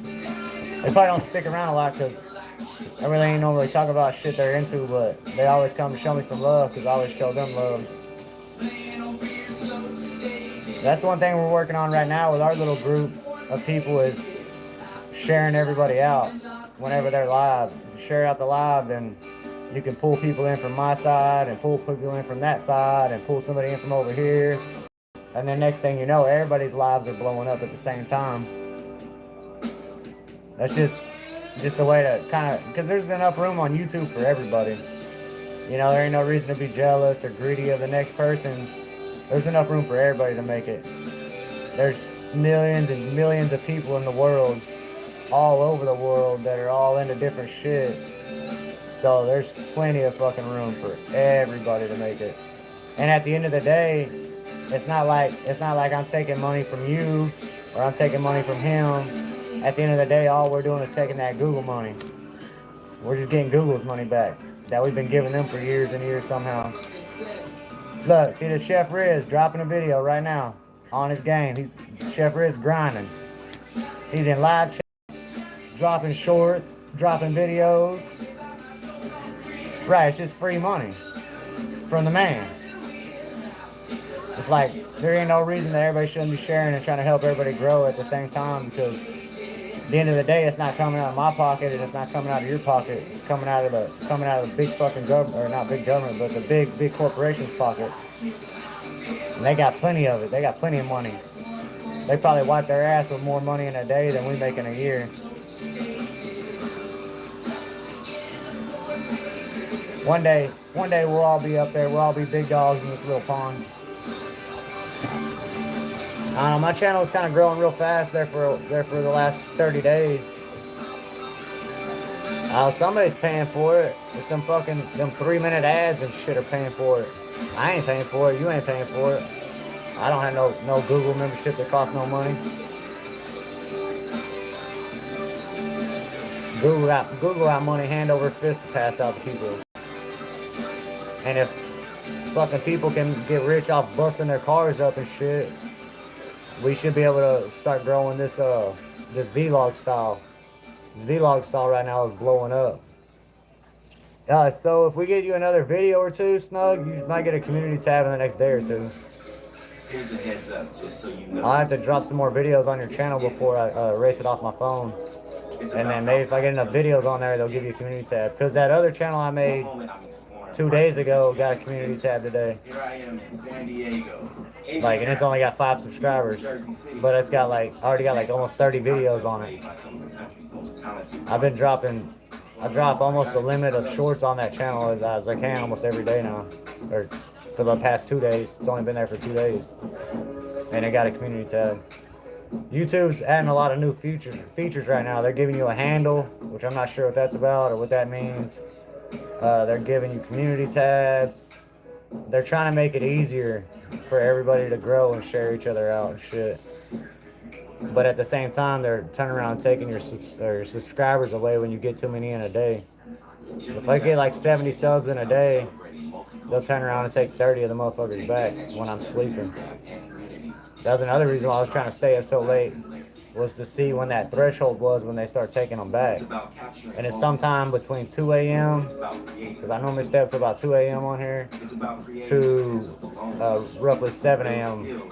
They probably don't stick around a lot because I really ain't normally talk about shit they're into, but they always come to show me some love because I always show them love. That's one thing we're working on right now with our little group of people is sharing everybody out whenever they're live. Share out the live, then you can pull people in from my side and pull people in from that side and pull somebody in from over here. And then next thing you know, everybody's lives are blowing up at the same time. That's just the way to kind of, because there's enough room on YouTube for everybody. There ain't no reason to be jealous or greedy of the next person. There's enough room for everybody to make it. There's millions and millions of people in the world, all over the world, that are all into different shit. So there's plenty of fucking room for everybody to make it. And at the end of the day, it's not like I'm taking money from you or I'm taking money from him. At the end of the day, all we're doing is taking that Google money. We're just getting Google's money back that we've been giving them for years and years somehow. Look, see the Chef Riz dropping a video right now on his game. Chef Riz grinding. He's in live chat, dropping shorts, dropping videos. Right, it's just free money from the man. It's like there ain't no reason that everybody shouldn't be sharing and trying to help everybody grow at the same time, because at the end of the day, it's not coming out of my pocket and it's not coming out of your pocket. It's coming out of the big fucking government, or not big government, but the big corporations' pocket. And they got plenty of it. They got plenty of money. They probably wipe their ass with more money in a day than we make in a year. One day we'll all be up there. We'll all be big dogs in this little pond. I don't know, my channel is kind of growing real fast there for the last 30 days. Somebody's paying for it. It's them 3-minute ads and shit are paying for it. I ain't paying for it. You ain't paying for it. I don't have no Google membership that costs no money. Google got money hand over fist to pass out to people. And if fucking people can get rich off busting their cars up and shit, we should be able to start growing this vlog style. This vlog style right now is blowing up. So if we get you another video or two, Snug, you might get a community tab in the next day or two. Here's a heads up, just so you know. I'll have to drop some more videos on your channel before I erase it off my phone. And then maybe if I get enough videos on there, they'll give you a community tab. Because that other channel I made 2 days ago got a community tab today. Here I am in San Diego. Like, and it's only got 5 subscribers. But it's got like, already got like almost 30 videos on it. I drop almost the limit of shorts on that channel as I can almost every day now. Or for the past 2 days. It's only been there for 2 days. And it got a community tab. YouTube's adding a lot of new features right now. They're giving you a handle, which I'm not sure what that's about or what that means. They're giving you community tabs. They're trying to make it easier for everybody to grow and share each other out and shit. But at the same time, they're turning around and taking your subscribers away when you get too many in a day. If I get like 70 subs in a day, they'll turn around and take 30 of the motherfuckers back when I'm sleeping. That was another reason why I was trying to stay up so late, was to see when that threshold was when they start taking them back. And it's sometime between 2 a.m., because I normally stay up to about 2 a.m. on here, to roughly 7 a.m.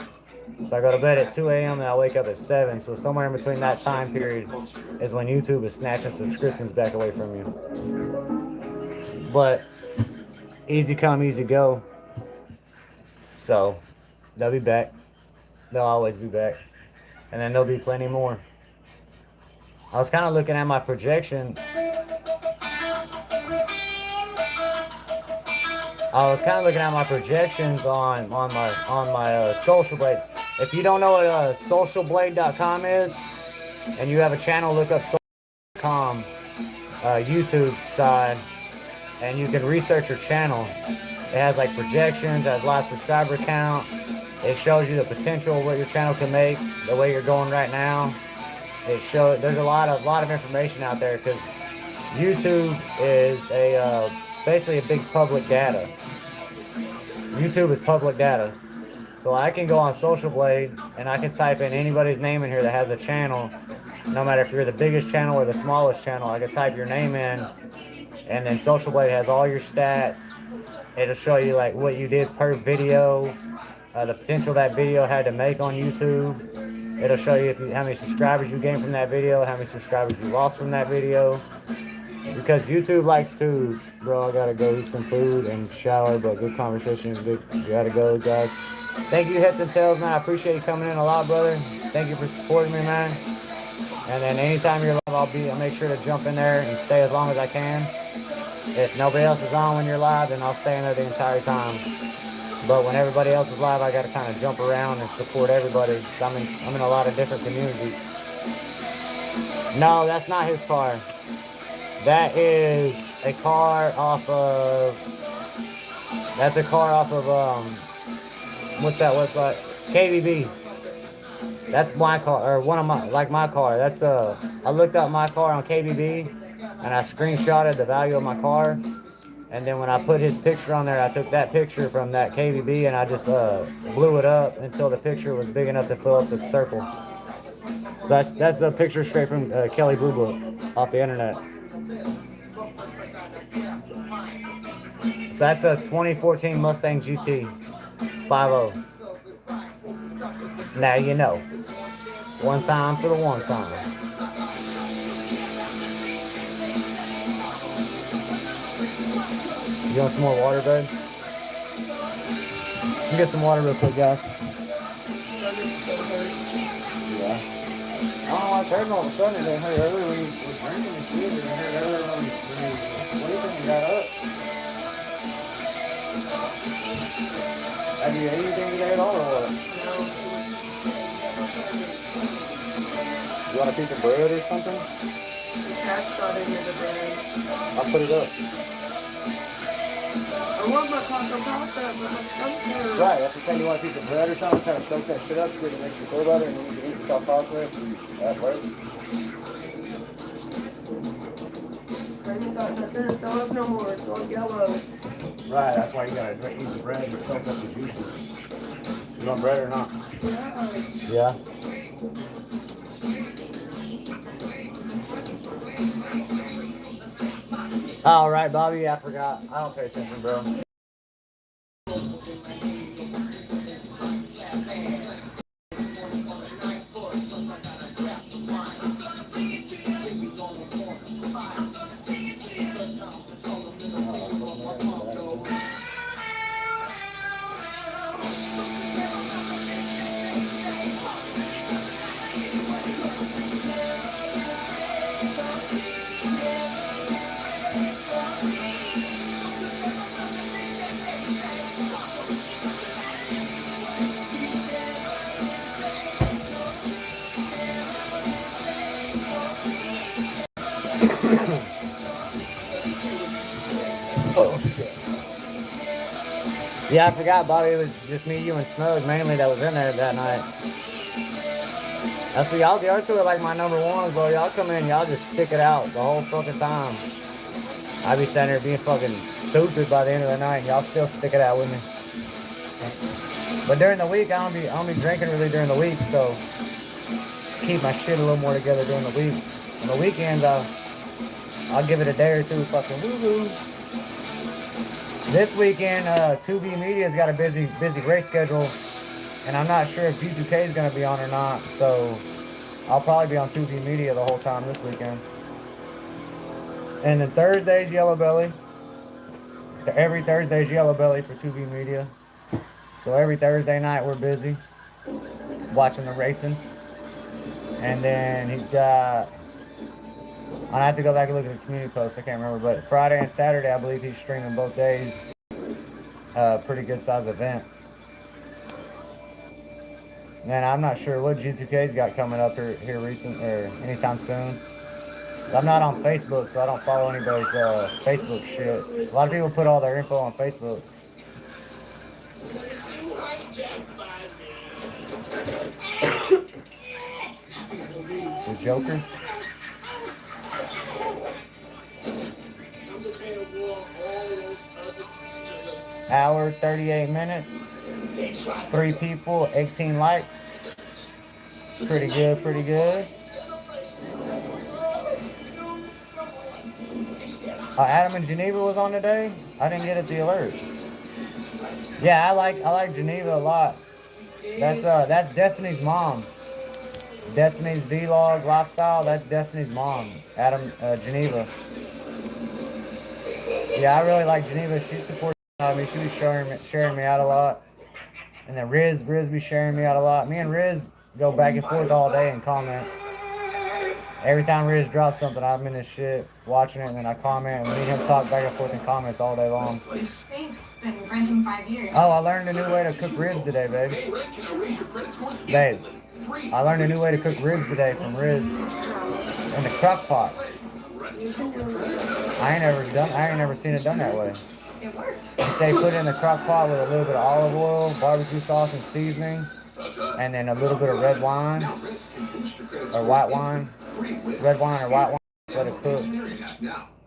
So I go to bed at 2 a.m. and I wake up at 7. So somewhere in between that time period is when YouTube is snatching subscriptions back away from you. But easy come, easy go. So they'll be back. They'll always be back. And then there'll be plenty more. I was kind of looking at my projection. On my Social Blade. If you don't know what socialblade.com is, and you have a channel, look up social.com YouTube side, and you can research your channel. It has like projections, it has live subscriber count. It shows you the potential of what your channel can make, the way you're going right now. There's a lot of information out there, because YouTube is basically a big public data. YouTube is public data. So I can go on Social Blade and I can type in anybody's name in here that has a channel. No matter if you're the biggest channel or the smallest channel, I can type your name in, and then Social Blade has all your stats. It'll show you like what you did per video, the potential that video had to make on YouTube. It'll show you how many subscribers you gained from that video, how many subscribers you lost from that video. Because YouTube likes to, bro, I gotta go eat some food and shower, but good conversation is good. You gotta go, guys. Thank you, Heads and Tails, man. I appreciate you coming in a lot, brother. Thank you for supporting me, man. And then anytime you're live, I'll make sure to jump in there and stay as long as I can. If nobody else is on when you're live, then I'll stay in there the entire time. But when everybody else is live, I gotta kind of jump around and support everybody. I'm in a lot of different communities. No, that's not his car. That is a car off of. That's a car off of what's that website? KBB. That's my car, or one of my car. That's I looked up my car on KBB, and I screenshotted the value of my car. And then when I put his picture on there, I took that picture from that KBB and I just blew it up until the picture was big enough to fill up the circle. So that's a picture straight from Kelly Blue Book off the internet. So that's a 2014 Mustang GT 5.0. Now you know. One time for the one time. You want some more water, babe? Let me get some water real quick, guys. Yeah. I don't know why it's hurting all of a sudden. It didn't hurt earlier when you were drinking and shit. It hurt earlier when you were sleeping and got up. Have you ate anything today at all or what? You want a piece of bread or something? That's not into the bread. I'll put it up. I want my taco pasta, but my stomach hurts. Right, that's the same. You want a piece of bread or something? Try to soak that shit up so it makes you feel better and then you can eat the soft pasta at work. I ain't got nothing to fill up no more. It's all yellow. Right, that's why you gotta eat the bread and soak up the juices. You want bread or not? Yeah. Yeah? All right, Bobby, I forgot. I don't pay attention, bro. Oh, shit. Yeah, I forgot, Bobby. It was just me, you, and Smug mainly that was in there that night. That's what y'all two are like my number ones, bro. Y'all come in, y'all just stick it out the whole fucking time. I be sitting there being fucking stupid by the end of the night, and y'all still stick it out with me. But during the week, I don't be drinking really during the week, so keep my shit a little more together during the week. On the weekends, I'll give it a day or two, fucking woo-hoo. This weekend, 2B Media's got a busy race schedule, and I'm not sure if G2K is going to be on or not, so I'll probably be on 2B Media the whole time this weekend. And then Thursday's Yellow Belly. Every Thursday's Yellow Belly for 2B Media. So every Thursday night we're busy watching the racing. And then he's got, I have to go back and look at the community post, I can't remember, but Friday and Saturday I believe he's streaming both days. Pretty good size event. And I'm not sure what G2K's got coming up here recent or anytime soon. I'm not on Facebook, so I don't follow anybody's Facebook shit. A lot of people put all their info on Facebook. The Joker. Hour, 38 minutes. 3 people, 18 likes. Pretty good, pretty good. Adam in Geneva was on today. I didn't get it the alert. Yeah, I like Geneva a lot. That's Destiny's mom. Destiny's vlog lifestyle. That's Destiny's mom, Adam Geneva. Yeah, I really like Geneva. She supports me. She was sharing me out a lot. And then Riz be sharing me out a lot. Me and Riz go back and forth all day in comments. Every time Riz drops something, I'm in this shit watching it, and then I comment, and me and him talk back and forth in comments all day long. Thanks. Been renting 5 years. Oh, I learned a new way to cook ribs today, babe. Babe, I learned a new way to cook ribs today from Riz in the crock pot. I ain't never seen it done that way. It worked. They put it in the crock pot with a little bit of olive oil, barbecue sauce, and seasoning, and then a little bit of red wine or white wine. Red wine or white wine, let it cook,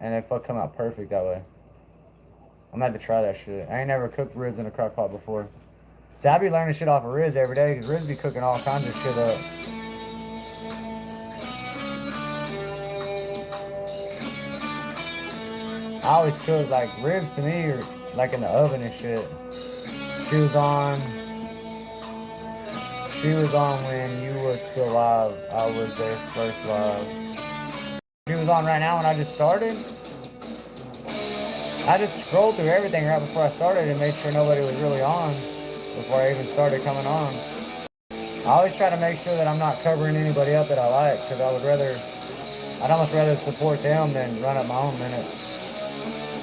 and it come out perfect that way. I'm gonna have to try that shit. I ain't never cooked ribs in a crock pot before. See, I be learning shit off of Riz every day, because Riz be cooking all kinds of shit up. I always cook, like, ribs to me are like in the oven and shit. She was on when you were still live. I was there first live. She was on right now when I just started. I just scrolled through everything right before I started and made sure nobody was really on before I even started coming on. I always try to make sure that I'm not covering anybody up that I like, because I'd almost rather support them than run up my own minutes.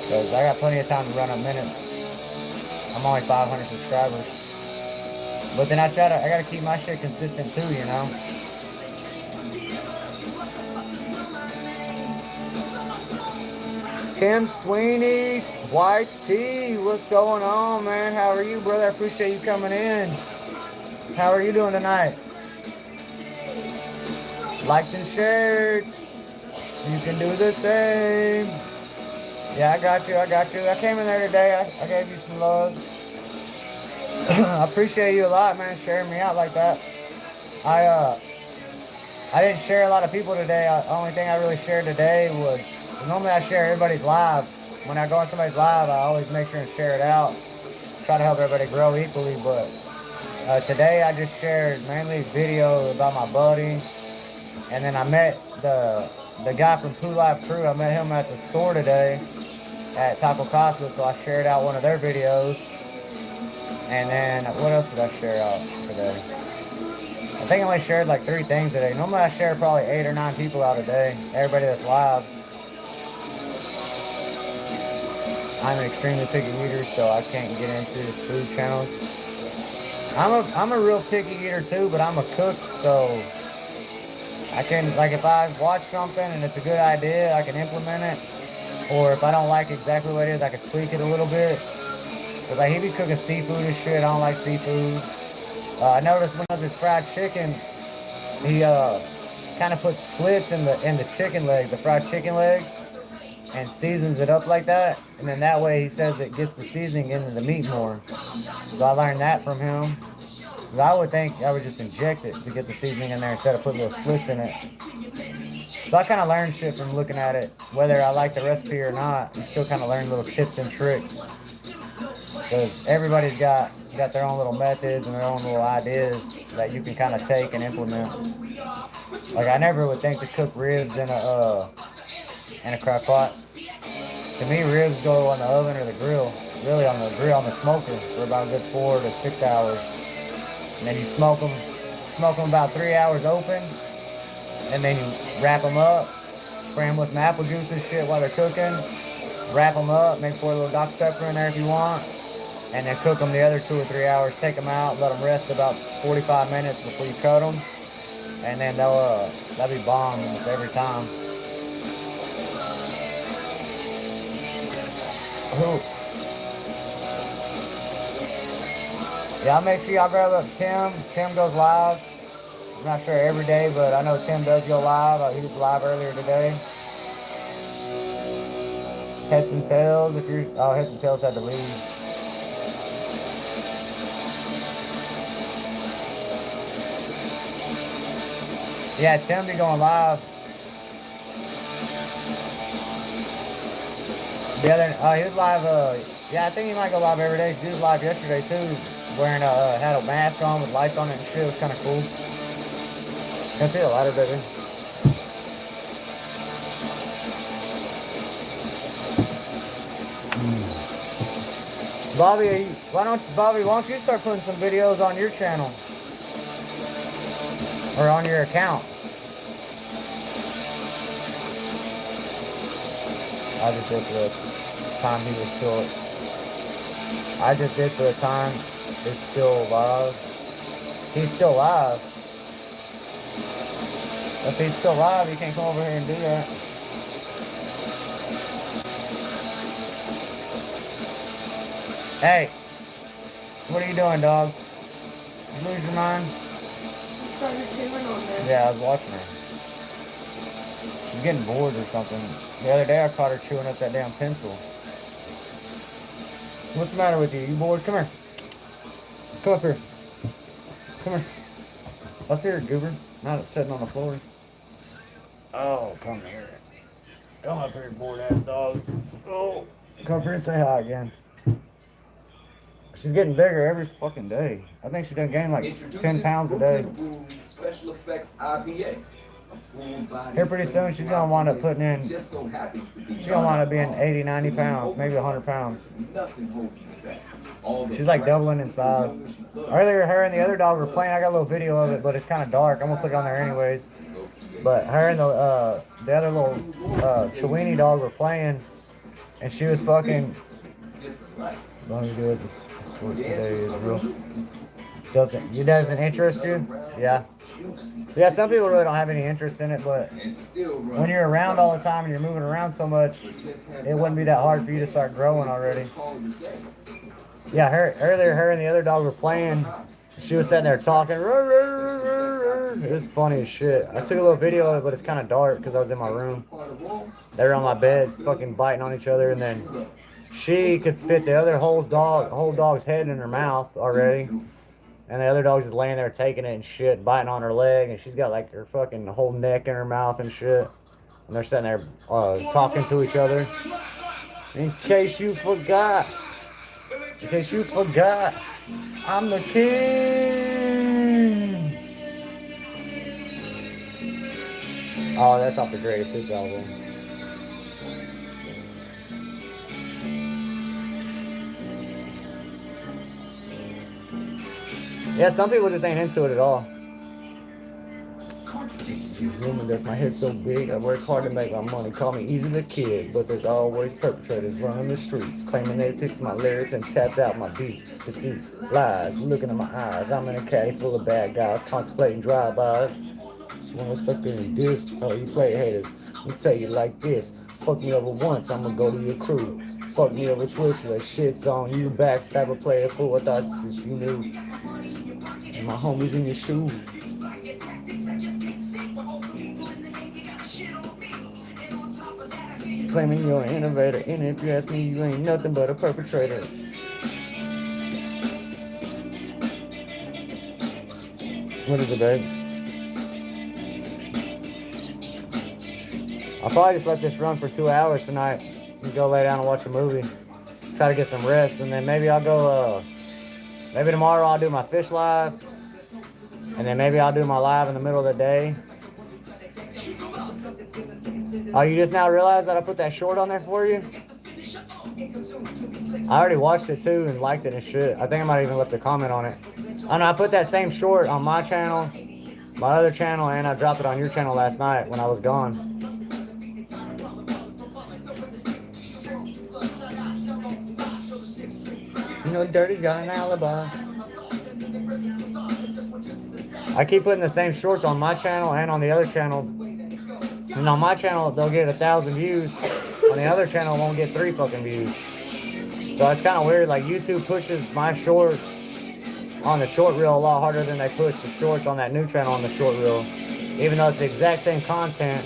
Because I got plenty of time to run up minutes. I'm only 500 subscribers. But then I gotta keep my shit consistent too, you know? Tim Sweeney, White T, what's going on, man? How are you, brother? I appreciate you coming in. How are you doing tonight? Liked and shared. You can do the same. Yeah, I got you. I came in there today. I gave you some love. I appreciate you a lot, man, sharing me out like that. I didn't share a lot of people today. The only thing I really shared today was, normally I share everybody's live. When I go on somebody's live, I always make sure and share it out. Try to help everybody grow equally, but today I just shared mainly video about my buddy. And then I met the guy from Poo Life Crew. I met him at the store today at Taco Casa, so I shared out one of their videos. And then, what else did I share out today? I think I only shared like 3 things today. Normally I share probably 8 or 9 people out a day. Everybody that's live. I'm an extremely picky eater, so I can't get into food channels. I'm a real picky eater too, but I'm a cook, so I can, like, if I watch something and it's a good idea, I can implement it. Or if I don't like exactly what it is, I can tweak it a little bit. But like, he be cooking seafood and shit. I don't like seafood. I noticed when it was his fried chicken, he kind of puts slits in the chicken legs, the fried chicken legs, and seasons it up like that. And then that way he says it gets the seasoning into the meat more. So I learned that from him. But I would think I would just inject it to get the seasoning in there instead of putting little slits in it. So I kind of learned shit from looking at it. Whether I like the recipe or not, you still kind of learn little tips and tricks. Because everybody's got their own little methods and their own little ideas that you can kind of take and implement. Like, I never would think to cook ribs in a crock pot. To me, ribs go on the oven or the grill. Really on the grill, on the smoker for about a good 4 to 6 hours. And then you smoke them about 3 hours open. And then you wrap them up, spray them with some apple juice and shit while they're cooking. Wrap them up, maybe pour a little Dr. Pepper in there if you want. And then cook them the other 2 or 3 hours. Take them out, let them rest about 45 minutes before you cut them. And then they'll be bomb almost every time. Ooh. Yeah, I'll make sure y'all grab up Tim. Tim goes live. I'm not sure every day, but I know Tim does go live. He was live earlier today. Heads and Tails, Heads and Tails had to leave. Yeah, Tim be going live. He was live, yeah, I think he might go live every day. He was live yesterday too, wearing had a mask on with lights on it and shit. It was kind of cool. Can I see the ladder, baby? Bobby, why don't you start putting some videos on your channel? Or on your account? I just did for the time he was still... I just did for the time it's still live. He's still live. If he's still live, you can't come over here and do that. Hey, what are you doing, dog? You lose your mind? Yeah, I was watching her. She's getting bored or something. The other day I caught her chewing up that damn pencil. What's the matter with you? You bored? Come here. Come up here. Come here. Up here, goober. Not sitting on the floor. Oh, come here. Come up here, bored ass dog. Oh, come up here and say hi again. She's getting bigger every fucking day. I think she done gain like 10 pounds a day. Special effects IPA. Here pretty soon she's gonna wind up putting in, she's gonna wind up being 80, 90 pounds, maybe 100 pounds. She's like doubling in size. Earlier her and the other dog were playing. I got a little video of it, but it's kind of dark. I'm gonna put it on there anyways. But her and the other little Chiweenie dog were playing, and she was fucking Long as good. This work today is real. Doesn't interest you? Yeah. Yeah, some people really don't have any interest in it, but when you're around all the time and you're moving around so much, it wouldn't be that hard for you to start growing already. Yeah, earlier her and the other dog were playing. She was sitting there talking. It was funny as shit. I took a little video of it, but it's kind of dark because I was in my room. They were on my bed, fucking biting on each other, and then she could fit the other whole dog's head in her mouth already. And the other dog's just laying there taking it and shit, biting on her leg, and she's got like her fucking whole neck in her mouth and shit. And they're sitting there talking to each other. In case you forgot, I'm the king. Oh, that's off the Greatest Hits album. Yeah, some people just ain't into it at all. Woman, that's my head so big. I work hard to make my money. Call me Easy the Kid, but there's always perpetrators running the streets, claiming they picked my lyrics and tapped out my beats. Deceit, lies, looking in my eyes. I'm in a caddy full of bad guys, contemplating drive-bys. Wanna suck in this? Oh, you play haters. Let me tell you like this. Fuck me over once, I'ma go to your crew. Fuck me over twice, like shit's on you. Backstab a player fool. I thought you knew. And my homies in your shoes. Claiming you're an innovator, and if you ask me, you ain't nothing but a perpetrator. What is it, babe? I'll probably just let this run for 2 hours tonight and go lay down and watch a movie. Try to get some rest, and then maybe I'll go, maybe tomorrow I'll do my fish live, and then maybe I'll do my live in the middle of the day. Oh, you just now realized that I put that short on there for you? I already watched it too and liked it and shit. I think I might even left a comment on it. I know I put that same short on my channel, my other channel, and I dropped it on your channel last night when I was gone. You know, Dirty's got an alibi. I keep putting the same shorts on my channel and on the other channel. And on my channel, they'll get 1,000 views. On the other channel, it won't get 3 fucking views. So it's kind of weird. Like, YouTube pushes my shorts on the short reel a lot harder than they push the shorts on that new channel on the short reel. Even though it's the exact same content,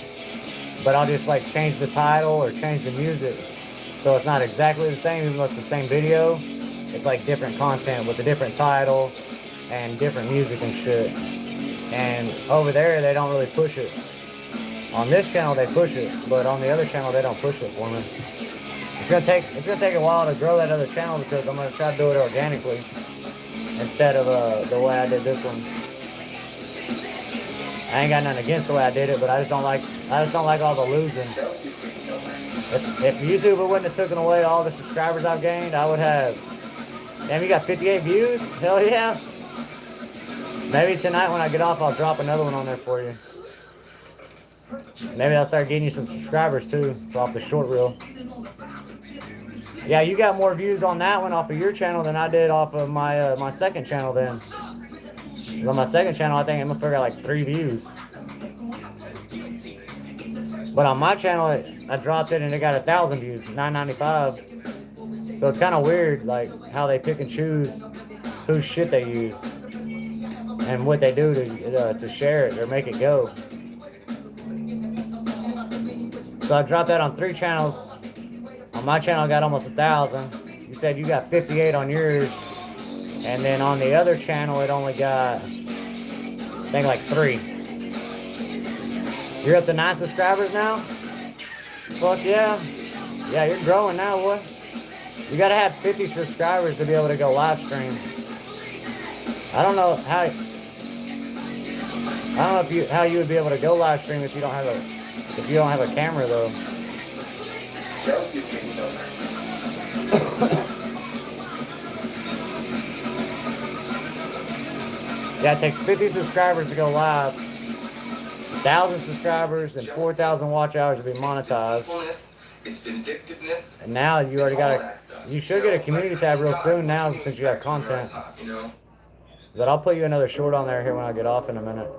but I'll just, like, change the title or change the music. So it's not exactly the same, even though it's the same video. It's, like, different content with a different title and different music and shit. And over there, they don't really push it. On this channel they push it, but on the other channel they don't push it for me. It's gonna take a while to grow that other channel because I'm gonna try to do it organically instead of the way I did this one. I ain't got nothing against the way I did it, but I just don't like all the losing. If YouTube wouldn't have taken away all the subscribers I've gained, I would have. Damn, you got 58 views? Hell yeah! Maybe tonight when I get off, I'll drop another one on there for you. Maybe I'll start getting you some subscribers too, off the short reel. Yeah, you got more views on that one off of your channel than I did off of my my second channel then. On my second channel, I think I'm gonna got like 3 views. But on my channel, I dropped it and it got 1,000 views, 995. So it's kind of weird, like how they pick and choose whose shit they use and what they do to share it or make it go. So I dropped that on 3 channels. On my channel, I got almost 1,000. You said you got 58 on yours. And then on the other channel, it only got, I think, like 3. You're up to 9 subscribers now? Fuck yeah. Yeah, you're growing now, boy. You gotta have 50 subscribers to be able to go live stream. I don't know how you would be able to go live stream if you don't have a camera though. Yeah, it takes 50 subscribers to go live. 1,000 subscribers and 4,000 watch hours to be monetized. It's vindictiveness. And now you already it's all got that stuff, you should get a community tab real soon now since you have content. But I'll put you another short on there here when I get off in a minute.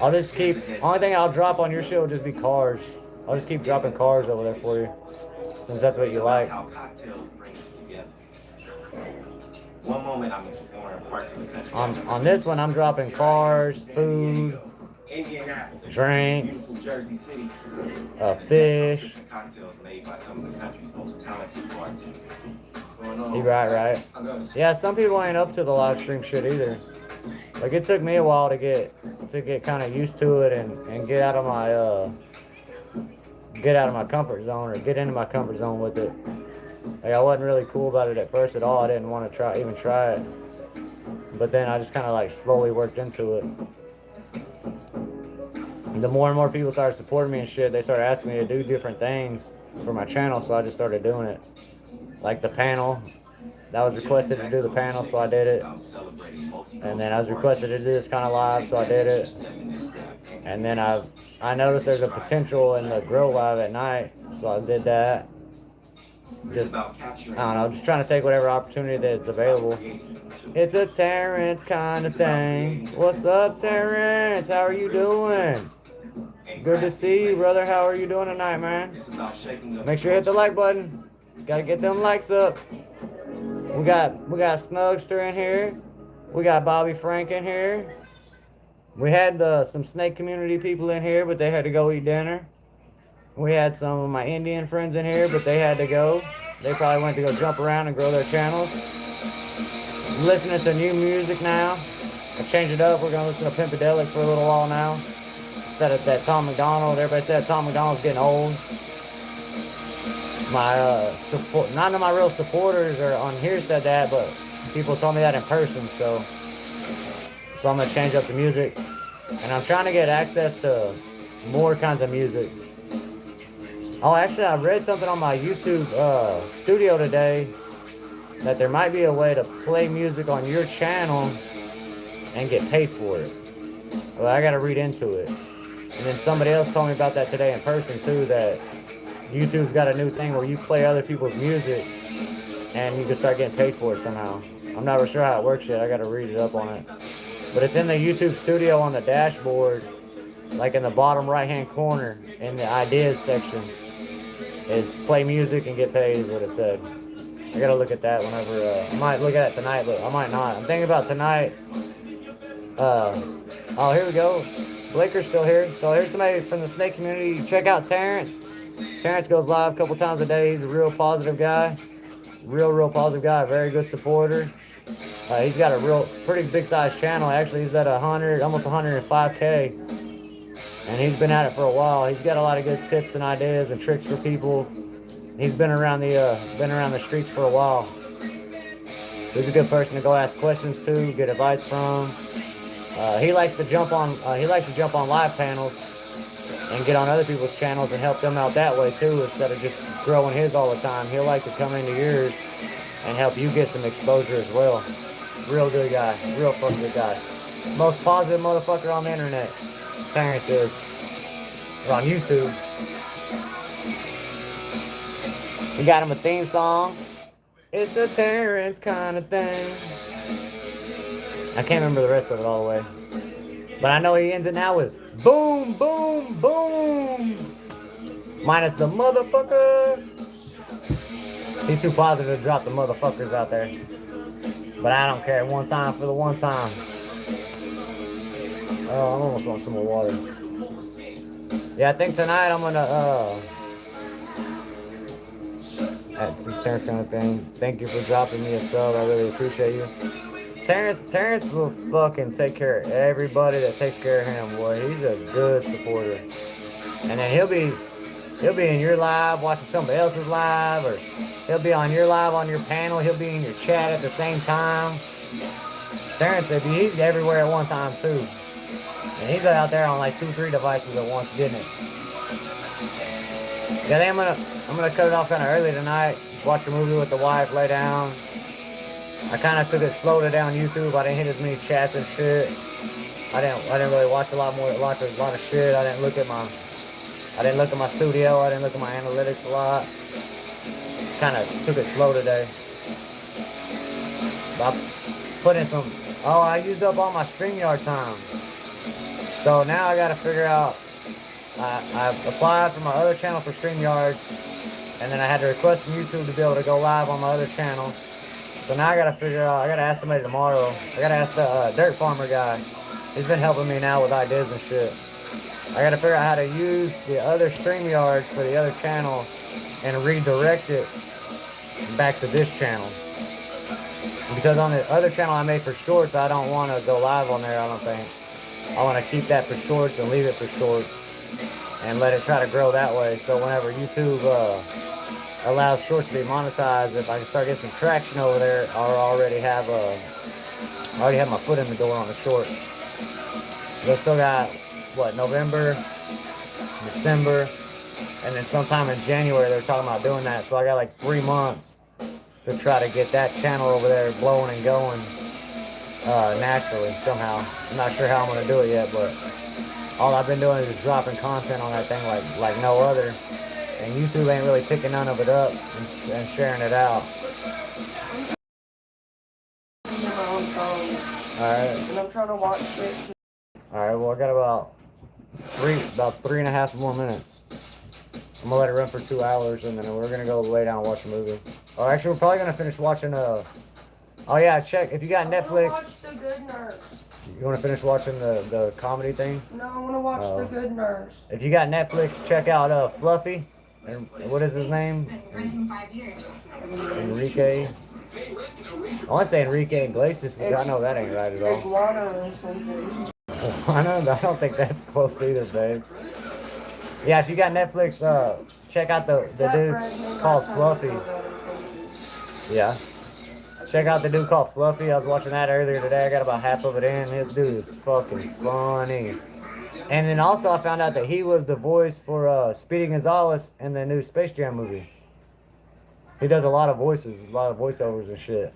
I'll just keep, only thing I'll drop on your show will just be cars. I'll just keep dropping cars over there for you, since that's what you like. How cocktails bring us together. One moment I'm exploring parts of the country. On this one, I'm dropping cars, food, Indianapolis, drinks, beautiful Jersey City, fish. cocktails made by some of the country's most talented bartenders. What's going on? You right. Yeah, some people ain't up to the live stream shit either. Like it took me a while to get kind of used to it and get out of my comfort zone or get into my comfort zone with it. Like I wasn't really cool about it at first at all. I didn't want to even try it. But then I just kind of like slowly worked into it. And the more and more people started supporting me and shit, they started asking me to do different things for my channel, so I just started doing it. Like the panel. That was requested to do the panel, so I did it. And then I was requested to do this kind of live, so I did it. And then I noticed there's a potential in the Grow Live at night, so I did that. Just, I don't know, just trying to take whatever opportunity that's available. It's a Terrence kind of thing. What's up, Terrence? How are you doing? Good to see you, brother. How are you doing tonight, man? Make sure you hit the like button. Gotta get them likes up. We got Snugster in here. We got Bobby Frank in here. We had some Snake community people in here, but they had to go eat dinner. We had some of my Indian friends in here, but they had to go. They probably went to go jump around and grow their channels. I'm listening to new music now. I changed it up. We're gonna listen to Pimpedelic for a little while now. Instead of that Tom McDonald. Everybody said Tom McDonald's getting old. None of my real supporters are on here said that, but people told me that in person, so I'm gonna change up the music. And I'm trying to get access to more kinds of music. Oh, actually, I read something on my YouTube studio today that there might be a way to play music on your channel and get paid for it. Well, I gotta read into it. And then somebody else told me about that today in person too, that YouTube's got a new thing where you play other people's music and you can start getting paid for it somehow. I'm not really sure how it works yet. I gotta read it up on it. But it's in the YouTube studio on the dashboard, like in the bottom right hand corner in the ideas section. Is play music and get paid is what it said. I gotta look at that whenever, I might look at it tonight, but I might not. I'm thinking about tonight. Oh, here we go. Blaker's still here. So here's somebody from the Snake community. Check out Terrence. Terrence goes live a couple times a day. He's a real positive guy. Real positive guy. Very good supporter. He's got a pretty big size channel. Actually, he's at almost 105K. And he's been at it for a while. He's got a lot of good tips and ideas and tricks for people. He's been around the streets for a while. So he's a good person to go ask questions to, get advice from. He likes to jump on live panels and get on other people's channels and help them out that way too, instead of just growing his all the time. He'll like to come into yours and help you get some exposure as well. Real good guy. Real fucking good guy. Most positive motherfucker on the internet. Terrence is. Or on YouTube. We got him a theme song. It's a Terrence kind of thing. I can't remember the rest of it all the way. But I know he ends it now with boom, boom, boom. Minus the motherfucker. He's too positive to drop the motherfuckers out there. But I don't care. One time for the one time. Oh, I'm almost on some more water. Yeah, I think tonight I'm gonna at the Terrence kind of thing. Thank you for dropping me a sub. I really appreciate you. Terrence will fucking take care of everybody that takes care of him, boy. He's a good supporter. And then he'll be in your live watching somebody else's live, or he'll be on your live on your panel. He'll be in your chat at the same time. Terrence, he's everywhere at one time too. And he's out there on like 2-3 devices at once, getting it. Yeah, I'm gonna cut it off kind of early tonight. Watch a movie with the wife, lay down. I kind of took it slow to down YouTube. I didn't hit as many chats and shit. I didn't really watch a lot of shit. I didn't look at my I didn't look at my studio. I didn't look at my analytics a lot. Kind of took it slow today. But I put in some. Oh, I used up all my StreamYard time. So now I got to figure out. I applied for my other channel for StreamYard, and then I had to request from YouTube to be able to go live on my other channel. So now I got to figure out. I got to ask somebody tomorrow. I got to ask the Dirt Farmer guy. He's been helping me now with ideas and shit. I got to figure out how to use the other StreamYards for the other channel and redirect it back to this channel. Because on the other channel I made for shorts, I don't want to go live on there, I don't think. I want to keep that for shorts and leave it for shorts and let it try to grow that way. So whenever YouTube allows shorts to be monetized, if I can start getting some traction over there, I already have my foot in the door on the short. They still got, what, November, December, and then sometime in January they're talking about doing that. So I got like 3 months to try to get that channel over there blowing and going naturally somehow. I'm not sure how I'm gonna do it yet, but all I've been doing is just dropping content on that thing like no other. And YouTube ain't really picking none of it up and sharing it out. Alright. And I'm trying to watch shit. Alright, well I got about 3.5 more minutes. I'm gonna let it run for 2 hours and then we're gonna go lay down and watch a movie. Or actually we're probably gonna finish watching oh yeah, check if you got Netflix. I wanna watch The Good Nurse. You wanna finish watching the comedy thing? No, I wanna watch The Good Nurse. If you got Netflix, check out Fluffy. And what is his name? Been renting 5 years. Enrique. I want to say Enrique Iglesias because I know that ain't right at all. Iguana or something. I don't think that's close either, babe. Yeah, if you got Netflix, check out the dude called Fluffy. Yeah. Check out the dude called Fluffy. I was watching that earlier today. I got about half of it in. This dude is fucking funny. And then also I found out that he was the voice for Speedy Gonzalez in the new Space Jam movie. He does a lot of voices, a lot of voiceovers and shit.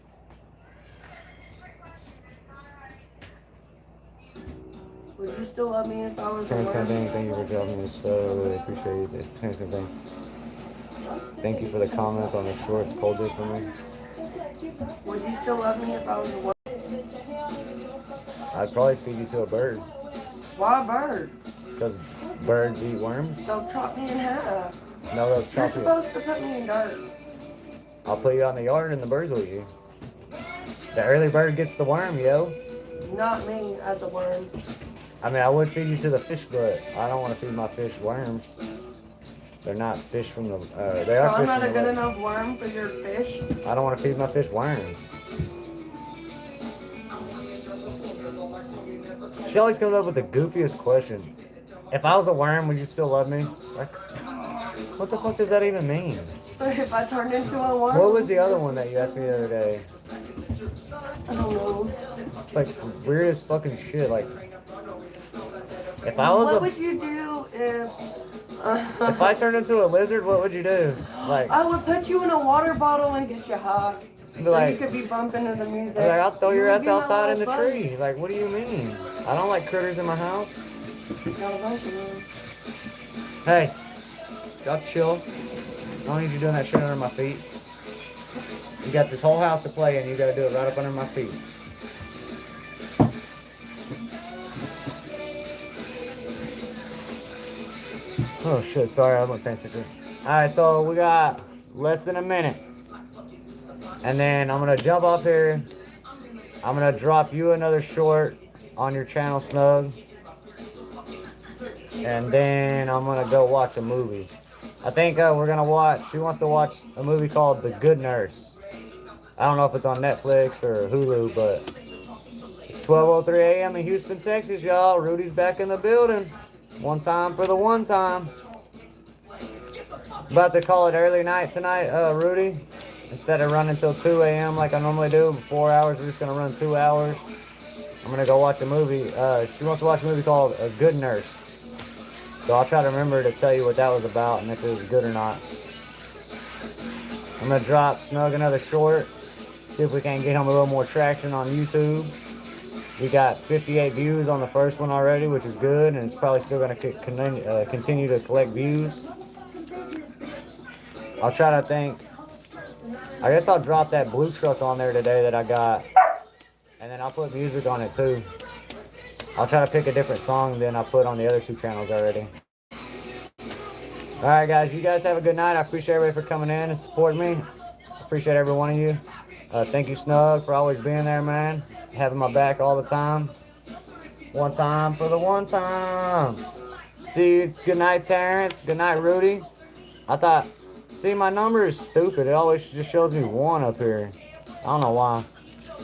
Would you still love me if I was a Terrence woman? Campaign, thank you for dropping this. Really appreciate it. Terrence Campaign. Thank you for the comments on the shorts. Cold this for me. Would you still love me if I was a woman? I'd probably feed you to a bird. Why a bird? Because birds eat worms. They'll chop me in half. No, they'll You're chop you. supposed to put me in dirt. I'll put you out in the yard and the birds will eat you. The early bird gets the worm, yo. Not me as a worm. I mean, I would feed you to the fish, but I don't want to feed my fish worms. They're not fish from the, they So are I'm fish not from a the good lake. enough worm for your fish? I don't want to feed my fish worms. She always comes up with the goofiest question. If I was a worm, would you still love me? Like, what the fuck does that even mean? If I turned into a worm? What was the other one that you asked me the other day? I don't know. It's like weird as fucking shit. Like, if I was What would you do if... if I turned into a lizard, what would you do? Like, I would put you in a water bottle and get you high. be So like, you could be bumping to the music. like, I'll throw your You would ass be my outside in the little buddy. tree. Like, what do you mean? I don't like critters in my house. Got a bunch of them. Hey, y'all chill. I don't need you doing that shit under my feet. You got this whole house to play in. You gotta do it right up under my feet. Oh shit, sorry, I wasn't paying attention. Alright, so we got less than a minute. And then I'm gonna jump off here. I'm gonna drop you another short on your channel, Snug. And then I'm gonna go watch a movie. I think we're gonna watch, she wants to watch a movie called The Good Nurse. I don't know if it's on Netflix or Hulu, but it's 12:03 a.m. in Houston, Texas, y'all. Rudy's back in the building. One time for the one time. About to call it early night tonight, Rudy. Instead of running till 2 a.m. like I normally do, 4 hours, we're just gonna run 2 hours. I'm gonna go watch a movie. She wants to watch a movie called A Good Nurse. So I'll try to remember to tell you what that was about and if it was good or not. I'm gonna drop Snug another short. See if we can get him a little more traction on YouTube. We got 58 views on the first one already, which is good, and it's probably still going to continue to collect views. I'll try to think. I guess I'll drop that blue truck on there today that I got, and then I'll put music on it too. I'll try to pick a different song than I put on the other 2 channels already. Alright guys, you guys have a good night. I appreciate everybody for coming in and supporting me. I appreciate every one of you. Thank you, Snug, for always being there, man. Having my back all the time. One time for the one time. See you. Good night, Terrence. Good night, Rudy. I thought, see, my number is stupid. It always just shows me 1 up here. I don't know why.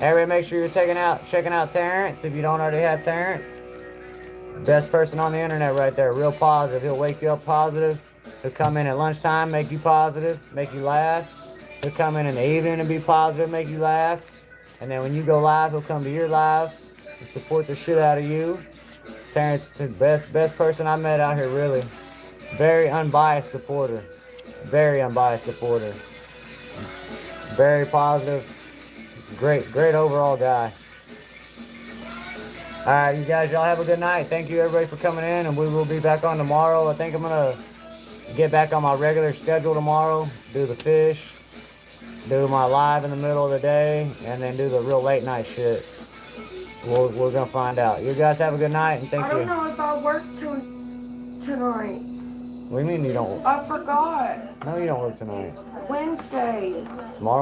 Everybody make sure you're checking out Terrence if you don't already have Terrence. Best person on the internet right there. Real positive. He'll wake you up positive. He'll come in at lunchtime, make you positive, make you laugh. He'll come in the evening and be positive, make you laugh. And then when you go live, he'll come to your live and support the shit out of you. Terrence is the best person I met out here, really. Very unbiased supporter. Very unbiased supporter. Very positive. Great overall guy. Alright, you guys, y'all have a good night. Thank you, everybody, for coming in, and we will be back on tomorrow. I think I'm going to get back on my regular schedule tomorrow, do the fish, do my live in the middle of the day, and then do the real late night shit. We're going to find out. You guys have a good night, and thank you. I don't know if I work tonight. What do you mean you don't? I forgot. No, you don't work tonight. Wednesday. Tomorrow?